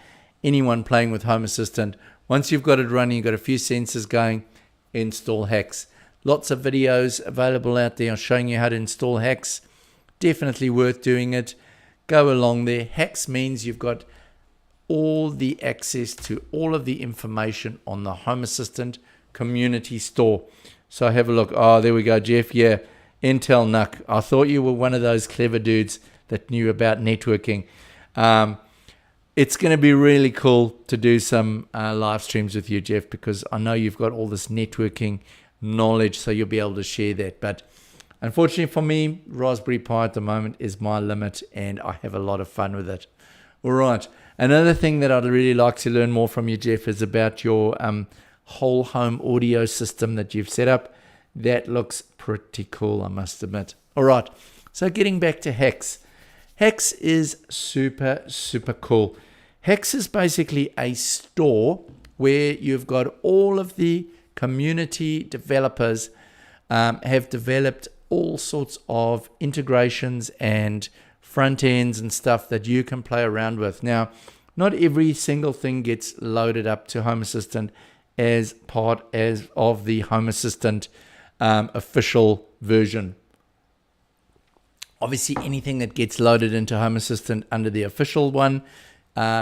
anyone playing with Home Assistant, once you've got it running, you've got a few sensors going, install Hex. Lots of videos available out there showing you how to install Hex. Definitely worth doing it. Go along there. Hex means you've got all the access to all of the information on the Home Assistant community store. So have a look. Oh, there we go, Jeff. Yeah, Intel Nuck. I thought you were one of those clever dudes that knew about networking. It's going to be really cool to do some live streams with you, Jeff, because I know you've got all this networking knowledge, so you'll be able to share that. But unfortunately for me, Raspberry Pi at the moment is my limit, and I have a lot of fun with it. All right. Another thing that I'd really like to learn more from you, Jeff, is about your whole home audio system that you've set up. That looks pretty cool, I must admit. All right. So getting back to Hex. Hex is super, super cool. Hex is basically a store where you've got all of the community developers have developed all sorts of integrations and front ends and stuff that you can play around with. Now, not every single thing gets loaded up to Home Assistant as part of the Home Assistant official version. Obviously, anything that gets loaded into Home Assistant under the official one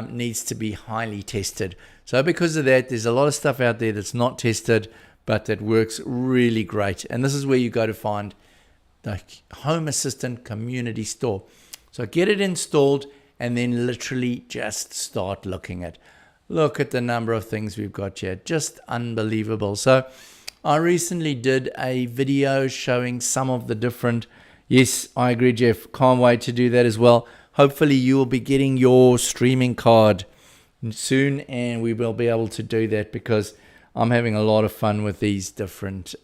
needs to be highly tested. So because of that, there's a lot of stuff out there that's not tested, but that works really great. And this is where you go to find the Home Assistant Community Store. So get it installed and then literally just start looking at. Look at the number of things we've got here. Just unbelievable. So I recently did a video showing some of the different. Yes, I agree, Jeff. Can't wait to do that as well. Hopefully you will be getting your streaming card soon, and we will be able to do that because I'm having a lot of fun with these different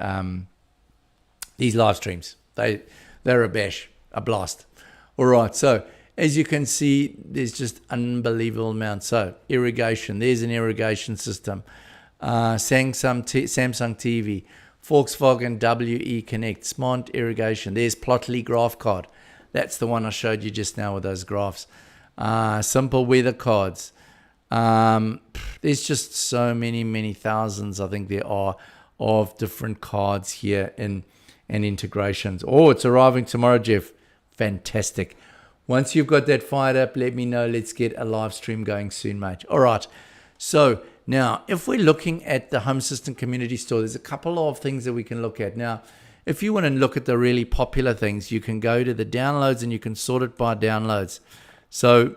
these live streams. They're a blast. All right, so as you can see, there's just unbelievable amounts. So irrigation, there's an irrigation system. Samsung TV, Volkswagen WE Connect, Smart Irrigation. There's Plotly Graph Card. That's the one I showed you just now with those graphs. Simple weather cards. There's just so many thousands, I think there are, of different cards here and integrations. Oh, it's arriving tomorrow, Jeff. Fantastic. Once you've got that fired up, let me know. Let's get a live stream going soon, mate. All right. So now, if we're looking at the Home Assistant Community Store, there's a couple of things that we can look at. Now, if you want to look at the really popular things, you can go to the downloads and you can sort it by downloads. So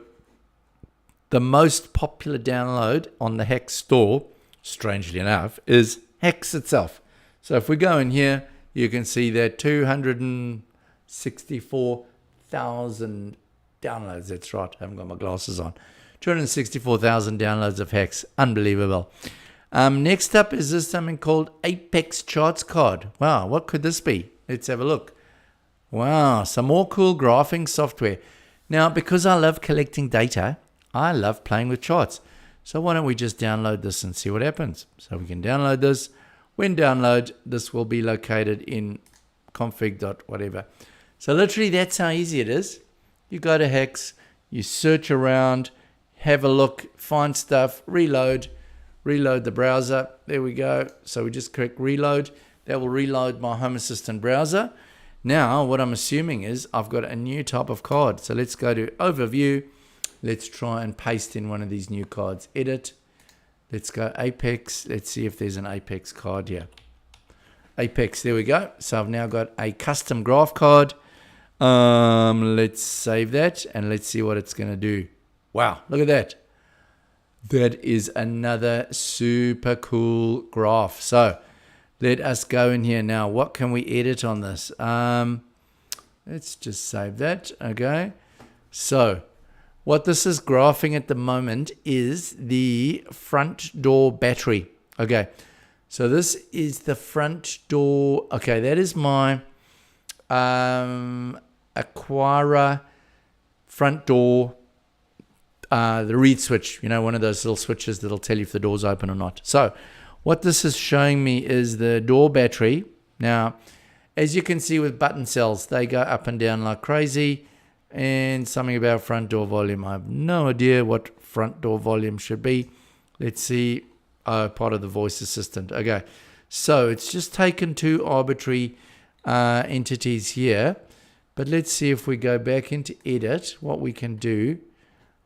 the most popular download on the Hex store, strangely enough, is Hex itself. So if we go in here, you can see that 264,000 downloads. That's right. I haven't got my glasses on. 264,000 downloads of Hex. Unbelievable. Next up is this something called Apex Charts Card. Wow, what could this be? Let's have a look. Wow, some more cool graphing software. Now, because I love collecting data, I love playing with charts. So why don't we just download this and see what happens? So we can download this. When download, this will be located in config.whatever. So literally, that's how easy it is. You go to Hex, you search around, have a look, find stuff, reload the browser. There we go. So we just click reload. That will reload my Home Assistant browser. Now, what I'm assuming is I've got a new type of card. So let's go to overview. Let's try and paste in one of these new cards. Edit. Let's go Apex. Let's see if there's an Apex card here. Apex, there we go. So I've now got a custom graph card. Let's save that and let's see what it's going to do. Wow, look at that. That is another super cool graph. So let us go in here now. What can we edit on this? Let's just save that. Okay. So what this is graphing at the moment is the front door battery. Okay. So this is the front door. Okay. That is my Aquara front door. The reed switch, one of those little switches that'll tell you if the door's open or not. So what this is showing me is the door battery. Now, as you can see with button cells, they go up and down like crazy. And something about front door volume. I have no idea what front door volume should be. Let's see. Oh, part of the voice assistant. Okay. So it's just taken two arbitrary entities here. But let's see if we go back into edit, what we can do.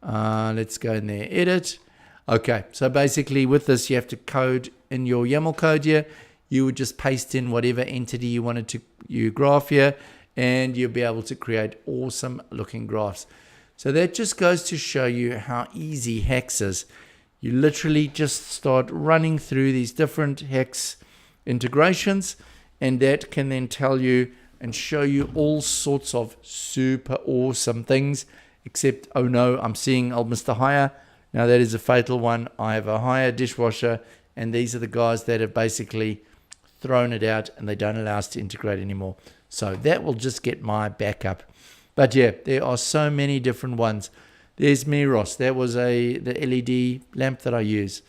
Let's go in there, edit. Okay, so basically with this, you have to code in your YAML code here. You would just paste in whatever entity you wanted to graph here, and you'll be able to create awesome looking graphs. So that just goes to show you how easy Hex is. You literally just start running through these different Hex integrations, and that can then tell you and show you all sorts of super awesome things. Except, oh no, I'm seeing old Mr. Hire. Now that is a fatal one. I have a Hire dishwasher, and these are the guys that have basically thrown it out, and they don't allow us to integrate anymore. So that will just get my backup. But yeah, there are so many different ones. There's Miros. That was the LED lamp that I use.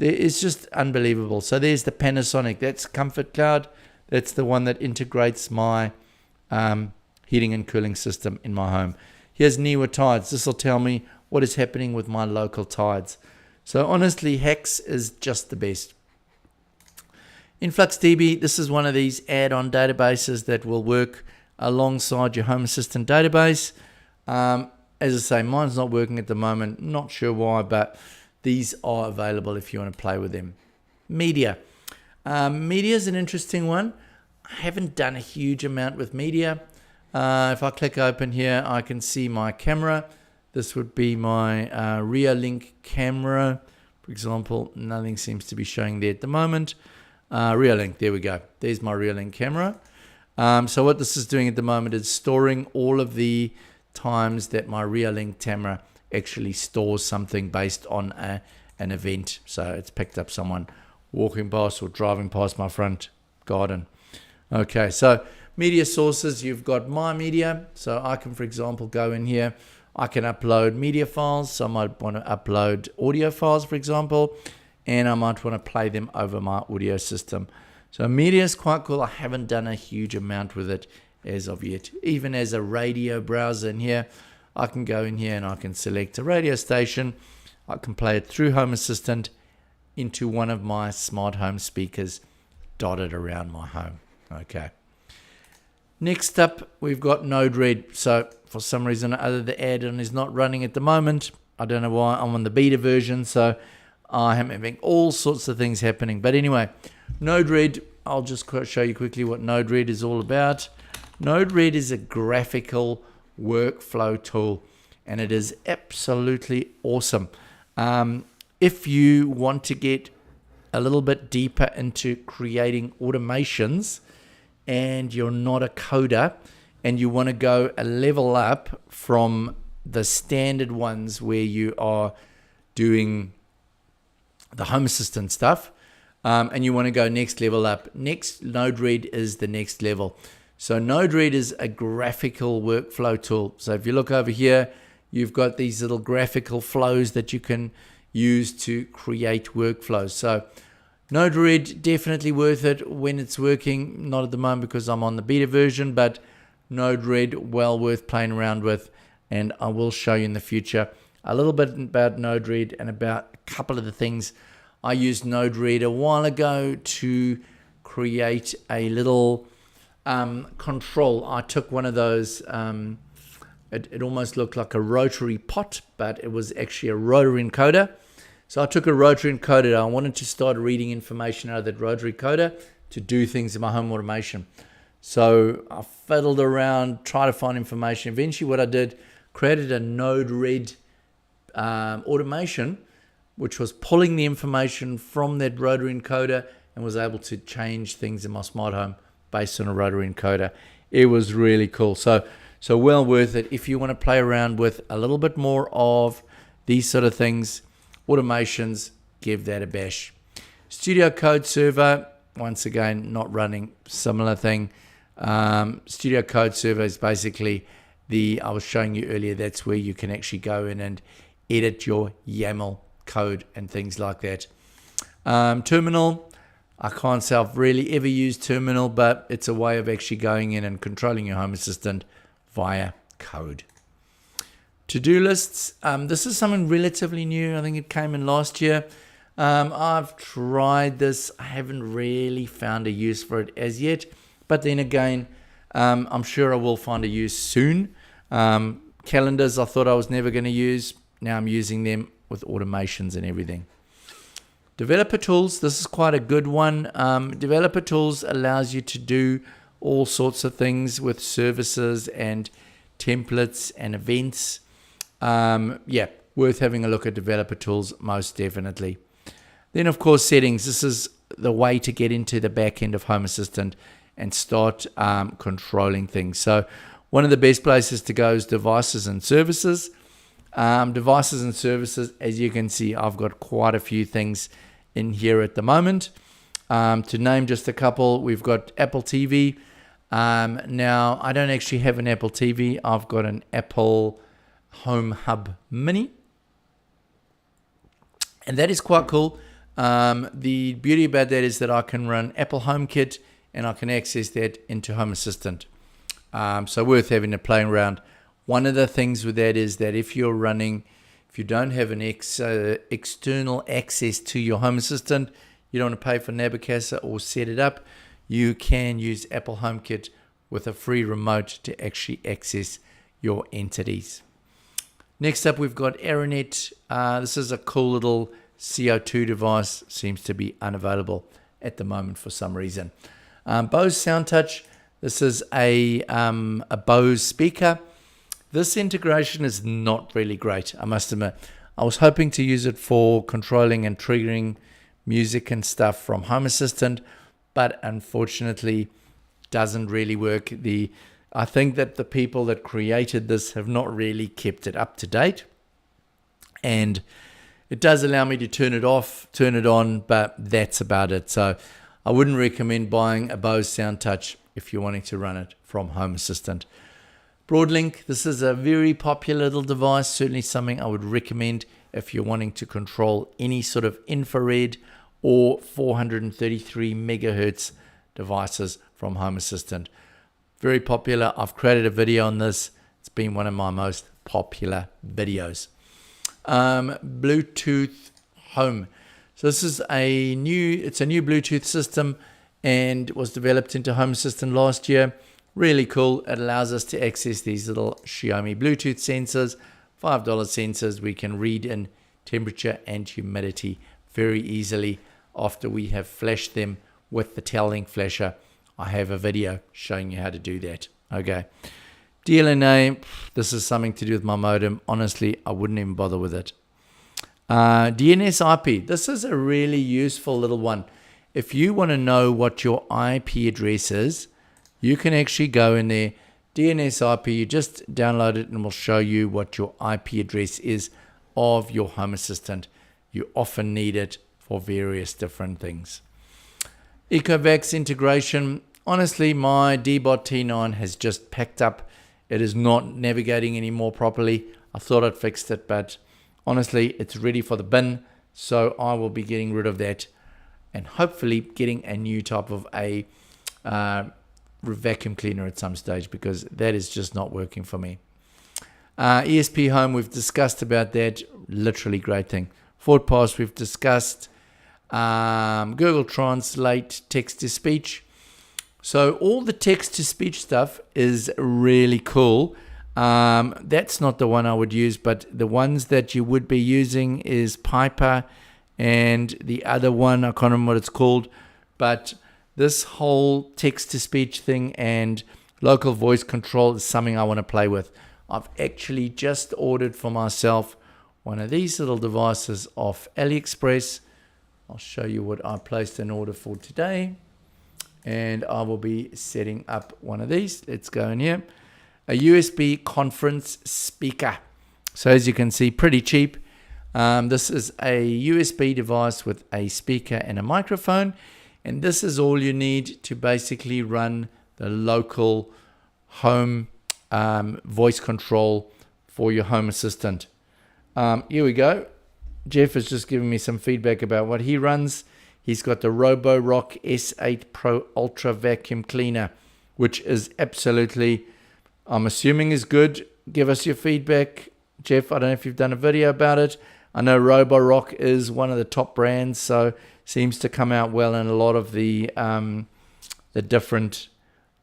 It's just unbelievable. So there's the Panasonic. That's Comfort Cloud. That's the one that integrates my heating and cooling system in my home. Here's Niwa Tides. This will tell me what is happening with my local tides. So honestly, Hex is just the best. InfluxDB, this is one of these add-on databases that will work alongside your Home Assistant database. As I say, mine's not working at the moment. Not sure why, but these are available if you want to play with them. Media. Media is an interesting one. I haven't done a huge amount with media. If I click open here, I can see my camera. This would be my rear link camera. For example, nothing seems to be showing there at the moment. Rear link, there we go. There's my rear link camera. So what this is doing at the moment is storing all of the times that my rear link camera actually stores something based on an event. So it's picked up someone walking past or driving past my front garden. Okay, so media sources, you've got my media. So I can, for example, go in here. I can upload media files. So I might want to upload audio files, for example, and I might want to play them over my audio system. So media is quite cool. I haven't done a huge amount with it as of yet. Even as a radio browser in here, I can go in here and I can select a radio station. I can play it through Home Assistant into one of my smart home speakers dotted around my home. Okay. Next up, we've got Node-RED. So for some reason or other, the add-on is not running at the moment. I don't know why. I'm on the beta version, so I am having all sorts of things happening. But anyway, Node-RED, I'll just show you quickly what Node-RED is all about. Node-RED is a graphical workflow tool, and it is absolutely awesome. If you want to get a little bit deeper into creating automations and you're not a coder and you want to go a level up from the standard ones where you are doing the Home Assistant stuff, and you want to go next level up, Node-RED is the next level. So Node-RED is a graphical workflow tool. So if you look over here, you've got these little graphical flows that you can use to create workflows. So Node-RED, definitely worth it when it's working. Not at the moment because I'm on the beta version, but Node-RED, well worth playing around with. And I will show you in the future a little bit about Node-RED and about a couple of the things. I used Node-RED a while ago to create a little control. I took one of those, it almost looked like a rotary pot, but it was actually a rotary encoder. So I took a rotary encoder. I wanted to start reading information out of that rotary encoder to do things in my home automation. So I fiddled around, tried to find information. Eventually what I did, created a Node-RED automation, which was pulling the information from that rotary encoder and was able to change things in my smart home based on a rotary encoder. It was really cool. So well worth it. If you want to play around with a little bit more of these sort of things, automations, give that a bash. Studio Code Server, once again, not running, similar thing. Studio Code Server is basically I was showing you earlier, that's where you can actually go in and edit your YAML code and things like that. Terminal, I can't say I've really ever used Terminal, but it's a way of actually going in and controlling your Home Assistant via code. To-do lists, this is something relatively new. I think it came in last year. I've tried this. I haven't really found a use for it as yet, but then again, I'm sure I will find a use soon. Calendars, I thought I was never going to use. Now I'm using them with automations and everything. Developer tools, this is quite a good one. Developer tools allows you to do all sorts of things with services and templates and events. Yeah, worth having a look at developer tools, most definitely. Then, of course, settings. This is the way to get into the back end of Home Assistant and start controlling things. So one of the best places to go is devices and services. Devices and services, as you can see, I've got quite a few things in here at the moment. To name just a couple, we've got Apple TV. Now, I don't actually have an Apple TV. I've got an Apple Home Hub Mini. And that is quite cool. The beauty about that is that I can run Apple HomeKit and I can access that into Home Assistant. So worth having a play around. One of the things with that is that if you don't have an external access to your Home Assistant, you don't want to pay for Nabocasa or set it up, you can use Apple HomeKit with a free remote to actually access your entities. Next up, we've got Aeronet. This is a cool little CO2 device. Seems to be unavailable at the moment for some reason. Bose SoundTouch. This is a Bose speaker. This integration is not really great, I must admit. I was hoping to use it for controlling and triggering music and stuff from Home Assistant, but unfortunately doesn't really work. I think that the people that created this have not really kept it up to date. And it does allow me to turn it off, turn it on, but that's about it. So I wouldn't recommend buying a Bose SoundTouch if you're wanting to run it from Home Assistant. Broadlink, this is a very popular little device, certainly something I would recommend if you're wanting to control any sort of infrared or 433 megahertz devices from Home Assistant. Very popular. I've created a video on this. It's been one of my most popular videos. Bluetooth Home. So this is a new Bluetooth system and was developed into Home Assistant last year. Really cool. It allows us to access these little Xiaomi Bluetooth sensors, $5 sensors. We can read in temperature and humidity very easily after we have flashed them with the Tel-Link flasher. I have a video showing you how to do that. Okay. DLNA, this is something to do with my modem. Honestly, I wouldn't even bother with it. DNS IP, this is a really useful little one. If you want to know what your IP address is, you can actually go in there, DNS IP, you just download it and it will show you what your IP address is of your Home Assistant. You often need it for various different things. Ecovacs integration, honestly, my Dbot T9 has just packed up. It is not navigating anymore properly. I thought I'd fixed it, but honestly, it's ready for the bin. So I will be getting rid of that and hopefully getting a new type of a vacuum cleaner at some stage, because that is just not working for me. ESPHome, we've discussed about that. Literally great thing. Forward Pass, we've discussed. Google Translate, text to speech. So all the text to speech stuff is really cool. That's not the one I would use, but the ones that you would be using is Piper and the other one, I can't remember what it's called, but this whole text-to-speech thing and local voice control is something I want to play with. I've actually just ordered for myself one of these little devices off AliExpress. I'll show you what I placed an order for today. And I will be setting up one of these. Let's go in here. A USB conference speaker. So as you can see, pretty cheap. This is a USB device with a speaker and a microphone. And this is all you need to basically run the local home voice control for your Home Assistant. Here we go. Jeff has just given me some feedback about what he runs. He's got the Roborock S8 Pro Ultra Vacuum Cleaner, which is absolutely, I'm assuming, is good. Give us your feedback. Jeff, I don't know if you've done a video about it. I know Roborock is one of the top brands, so seems to come out well in a lot of the different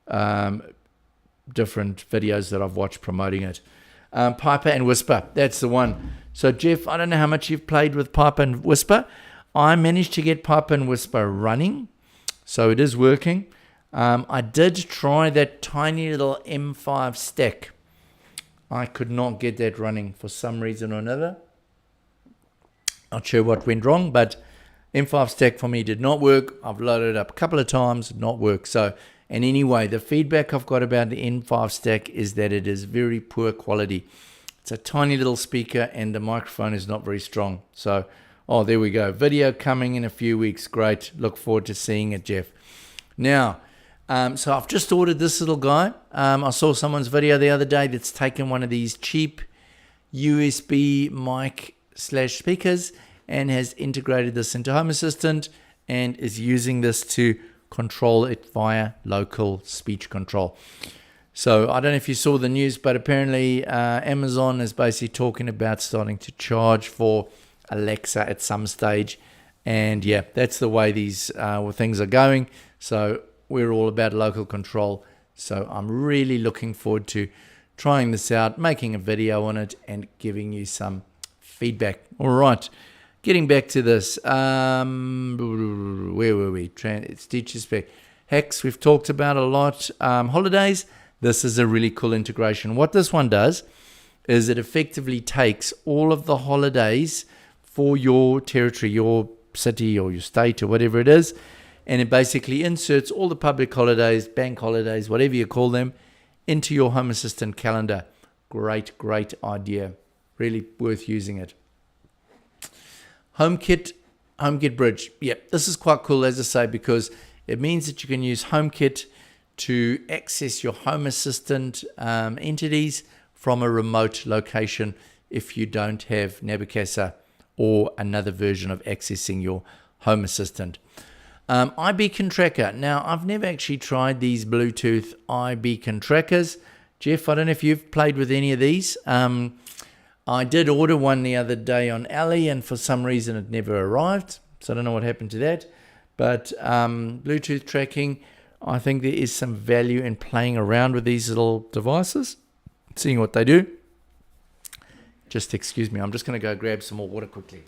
videos that I've watched promoting it. Piper and Whisper, that's the one. So Jeff, I don't know how much you've played with Piper and Whisper. I managed to get Piper and Whisper running, so it is working. I did try that tiny little M5 stack. I could not get that running for some reason or another. Not sure what went wrong, but M5 stack for me did not work. I've loaded it up a couple of times, not work. So, and anyway, the feedback I've got about the M5 stack is that it is very poor quality. It's a tiny little speaker and the microphone is not very strong. So, oh, there we go. Video coming in a few weeks. Great. Look forward to seeing it, Jeff. Now, so I've just ordered this little guy. I saw someone's video the other day that's taken one of these cheap USB mic/speakers and has integrated this into Home Assistant and is using this to control it via local speech control. So I don't know if you saw the news, but apparently Amazon is basically talking about starting to charge for Alexa at some stage. And yeah, that's the way these things are going. So we're all about local control. So I'm really looking forward to trying this out, making a video on it, and giving you some feedback. All right, getting back to this. Where were we? It's teacher spec. Hex, we've talked about a lot. Holidays. This is a really cool integration. What this one does is it effectively takes all of the holidays for your territory, your city or your state or whatever it is, and it basically inserts all the public holidays, bank holidays, whatever you call them, into your Home Assistant calendar. Great idea. Really worth using it. HomeKit Bridge. Yep, this is quite cool, as I say, because it means that you can use HomeKit to access your Home Assistant entities from a remote location if you don't have Nabocasa or another version of accessing your Home Assistant. iBeacon Tracker. Now, I've never actually tried these Bluetooth iBeacon trackers. Jeff, I don't know if you've played with any of these. I did order one the other day on Ali, and for some reason it never arrived. So I don't know what happened to that. But Bluetooth tracking, I think there is some value in playing around with these little devices, seeing what they do. Just excuse me, I'm just going to go grab some more water quickly.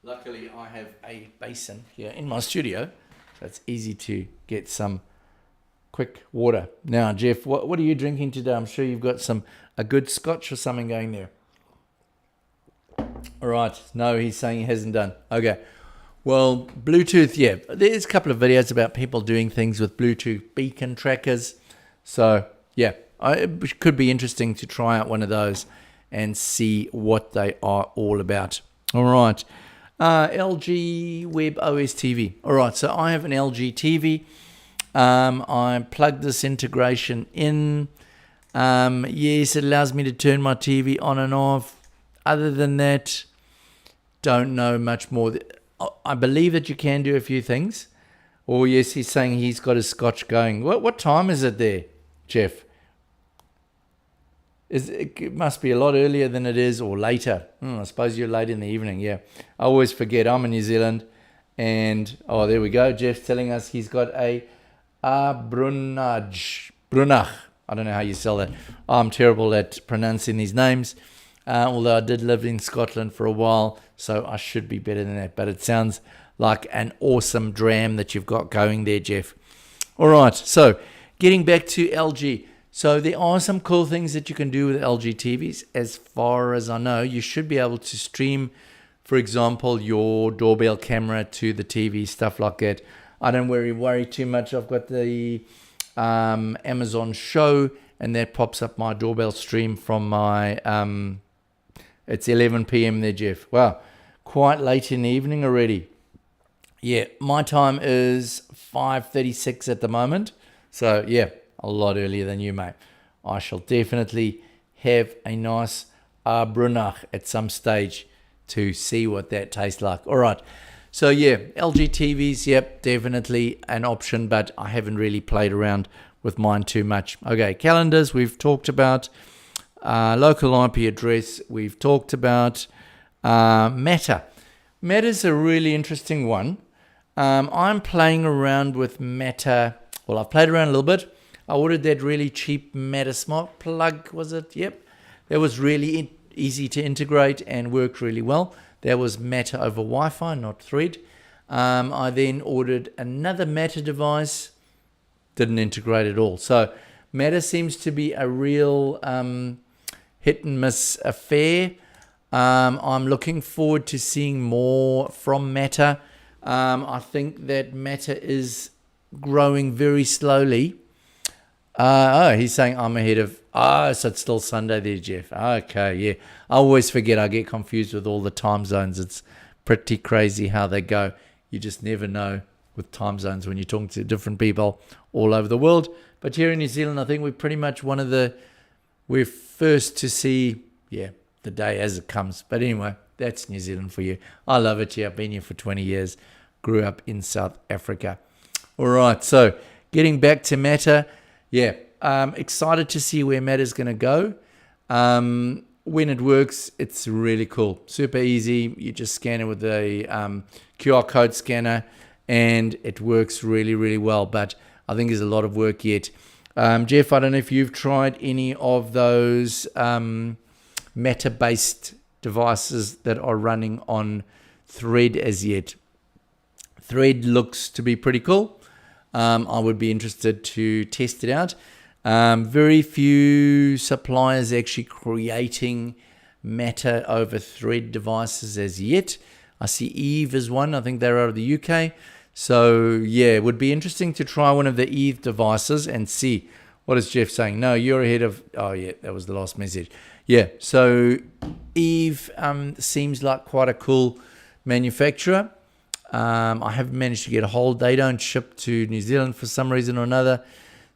Luckily, I have a basin here in my studio, so it's easy to get some quick water. Now, Jeff, what are you drinking today? I'm sure you've got a good scotch or something going there. All right. No, he's saying he hasn't done. Okay. Well, Bluetooth, yeah. There's a couple of videos about people doing things with Bluetooth beacon trackers. So, yeah, it could be interesting to try out one of those and see what they are all about. All right. LG Web OS TV. All right. So I have an LG TV. I plugged this integration in. Yes, it allows me to turn my TV on and off. Other than that, don't know much more. I believe that you can do a few things. Oh, yes, he's saying he's got his scotch going. What time is it there, Jeff? It must be a lot earlier than it is, or later. I suppose you're late in the evening, yeah. I always forget I'm in New Zealand. And, oh, there we go. Jeff's telling us he's got a Brunach. I don't know how you spell that. I'm terrible at pronouncing these names. Although I did live in Scotland for a while, so I should be better than that. But it sounds like an awesome dram that you've got going there, Jeff. All right, so getting back to LG. So there are some cool things that you can do with LG TVs. As far as I know, you should be able to stream, for example, your doorbell camera to the TV, stuff like that. I don't worry too much. I've got the Amazon Show, and that pops up my doorbell stream from my... It's 11 p.m. there, Jeff. Wow, quite late in the evening already. Yeah, my time is 5:36 at the moment. So, yeah, a lot earlier than you, mate. I shall definitely have a nice Brunach at some stage to see what that tastes like. All right. So, yeah, LG TVs, yep, definitely an option, but I haven't really played around with mine too much. Okay, calendars we've talked about. Local IP address we've talked about. Meta. Meta's a really interesting one. I'm playing around with Meta. Well, I've played around a little bit. I ordered that really cheap Meta Smart plug, was it? Yep. That was really easy to integrate and worked really well. That was Meta over Wi-Fi, not Thread. I then ordered another Meta device. Didn't integrate at all. So Meta seems to be a real hit and miss affair. I'm looking forward to seeing more from Meta. I think that Meta is growing very slowly. He's saying I'm ahead of... so it's still Sunday there, Jeff. Okay, yeah. I always forget. I get confused with all the time zones. It's pretty crazy how they go. You just never know with time zones when you're talking to different people all over the world. But here in New Zealand, I think we're pretty much we're first to see, the day as it comes. But anyway, that's New Zealand for you. I love it here. I've been here for 20 years. Grew up in South Africa. All right, so getting back to Matter, excited to see where Matter's going to go. When it works, it's really cool. Super easy. You just scan it with a QR code scanner, and it works really, really well. But I think there's a lot of work yet. Jeff, I don't know if you've tried any of those Matter-based devices that are running on Thread as yet. Thread looks to be pretty cool. I would be interested to test it out. Very few suppliers actually creating Matter over Thread devices as yet. I see EVE is one. I think they're out of the UK. So it would be interesting to try one of the EVE devices and see. What is Jeff saying? No, you're ahead of... Oh, yeah, that was the last message. So EVE seems like quite a cool manufacturer. I haven't managed to get a hold. They don't ship to New Zealand for some reason or another.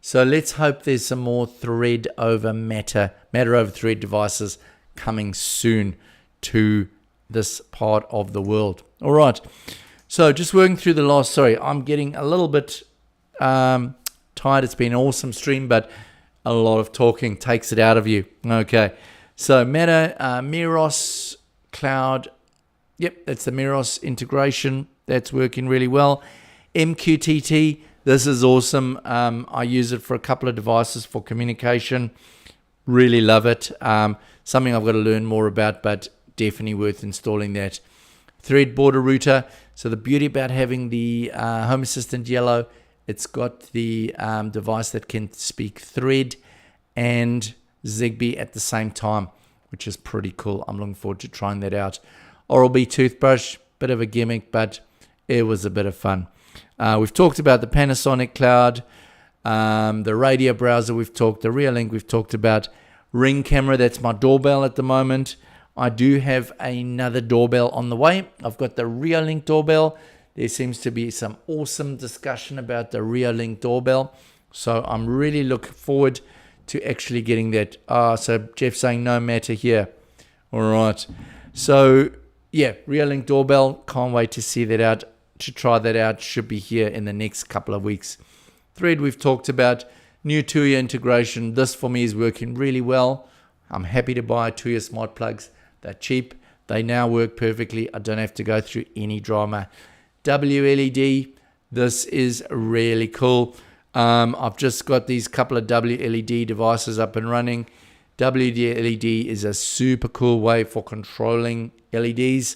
So let's hope there's some more Thread over Matter over Thread devices coming soon to this part of the world. All right. So just working through the last... Sorry, I'm getting a little bit tired. It's been an awesome stream, but a lot of talking takes it out of you. Okay. So Matter, Meros Cloud. Yep, that's the Meros integration. That's working really well. MQTT, this is awesome. I use it for a couple of devices for communication. Really love it. Something I've got to learn more about, but definitely worth installing that. Thread border router. So the beauty about having the Home Assistant Yellow, it's got the device that can speak Thread and Zigbee at the same time, which is pretty cool. I'm looking forward to trying that out. Oral-B toothbrush, bit of a gimmick, but it was a bit of fun. We've talked about the Panasonic Cloud, the radio browser we've talked, the Reolink we've talked about, Ring camera, that's my doorbell at the moment. I do have another doorbell on the way. I've got the Reolink doorbell. There seems to be some awesome discussion about the Reolink doorbell. So I'm really looking forward to actually getting that. So Jeff's saying no Matter here. All right. So Reolink doorbell. Can't wait to see that out, to try that out. Should be here in the next couple of weeks. Thread we've talked about. New Tuya integration. This for me is working really well. I'm happy to buy Tuya smart plugs. They're cheap. They now work perfectly. I don't have to go through any drama. WLED. This is really cool. I've just got these couple of WLED devices up and running. WLED is a super cool way for controlling LEDs.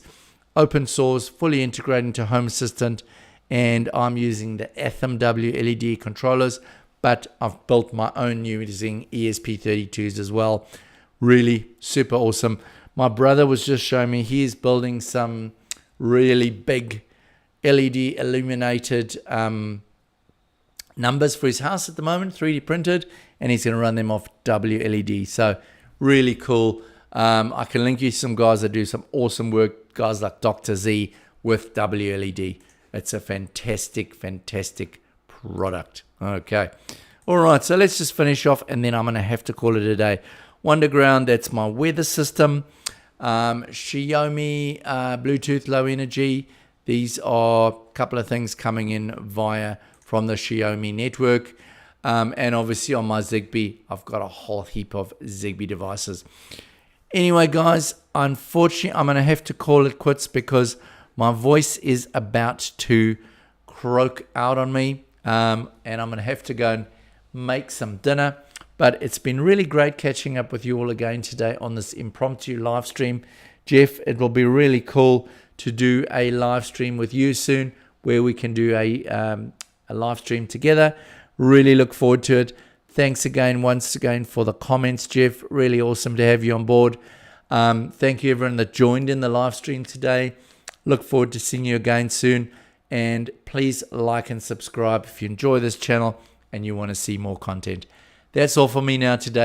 Open source, fully integrated into Home Assistant, and I'm using the ESPHome WLED controllers, but I've built my own using ESP32s as well. Really super awesome. My brother was just showing me he's building some really big LED illuminated numbers for his house at the moment, 3D printed, and he's going to run them off WLED. So really cool. I can link you some guys that do some awesome work, guys like Dr. Z with WLED. It's a fantastic, fantastic product. Okay. All right, so let's just finish off, and then I'm going to have to call it a day. Wonderground, that's my weather system. Xiaomi Bluetooth low energy. These are a couple of things coming in from the Xiaomi network. And obviously on my Zigbee, I've got a whole heap of Zigbee devices. Anyway, guys, unfortunately, I'm going to have to call it quits because my voice is about to croak out on me. And I'm going to have to go and make some dinner. But it's been really great catching up with you all again today on this impromptu live stream. Jeff, it will be really cool to do a live stream with you soon where we can do a live stream together. Really look forward to it. Thanks again, once again, for the comments, Jeff. Really awesome to have you on board. Thank you, everyone that joined in the live stream today. Look forward to seeing you again soon. And please like and subscribe if you enjoy this channel and you want to see more content. That's all for me now today.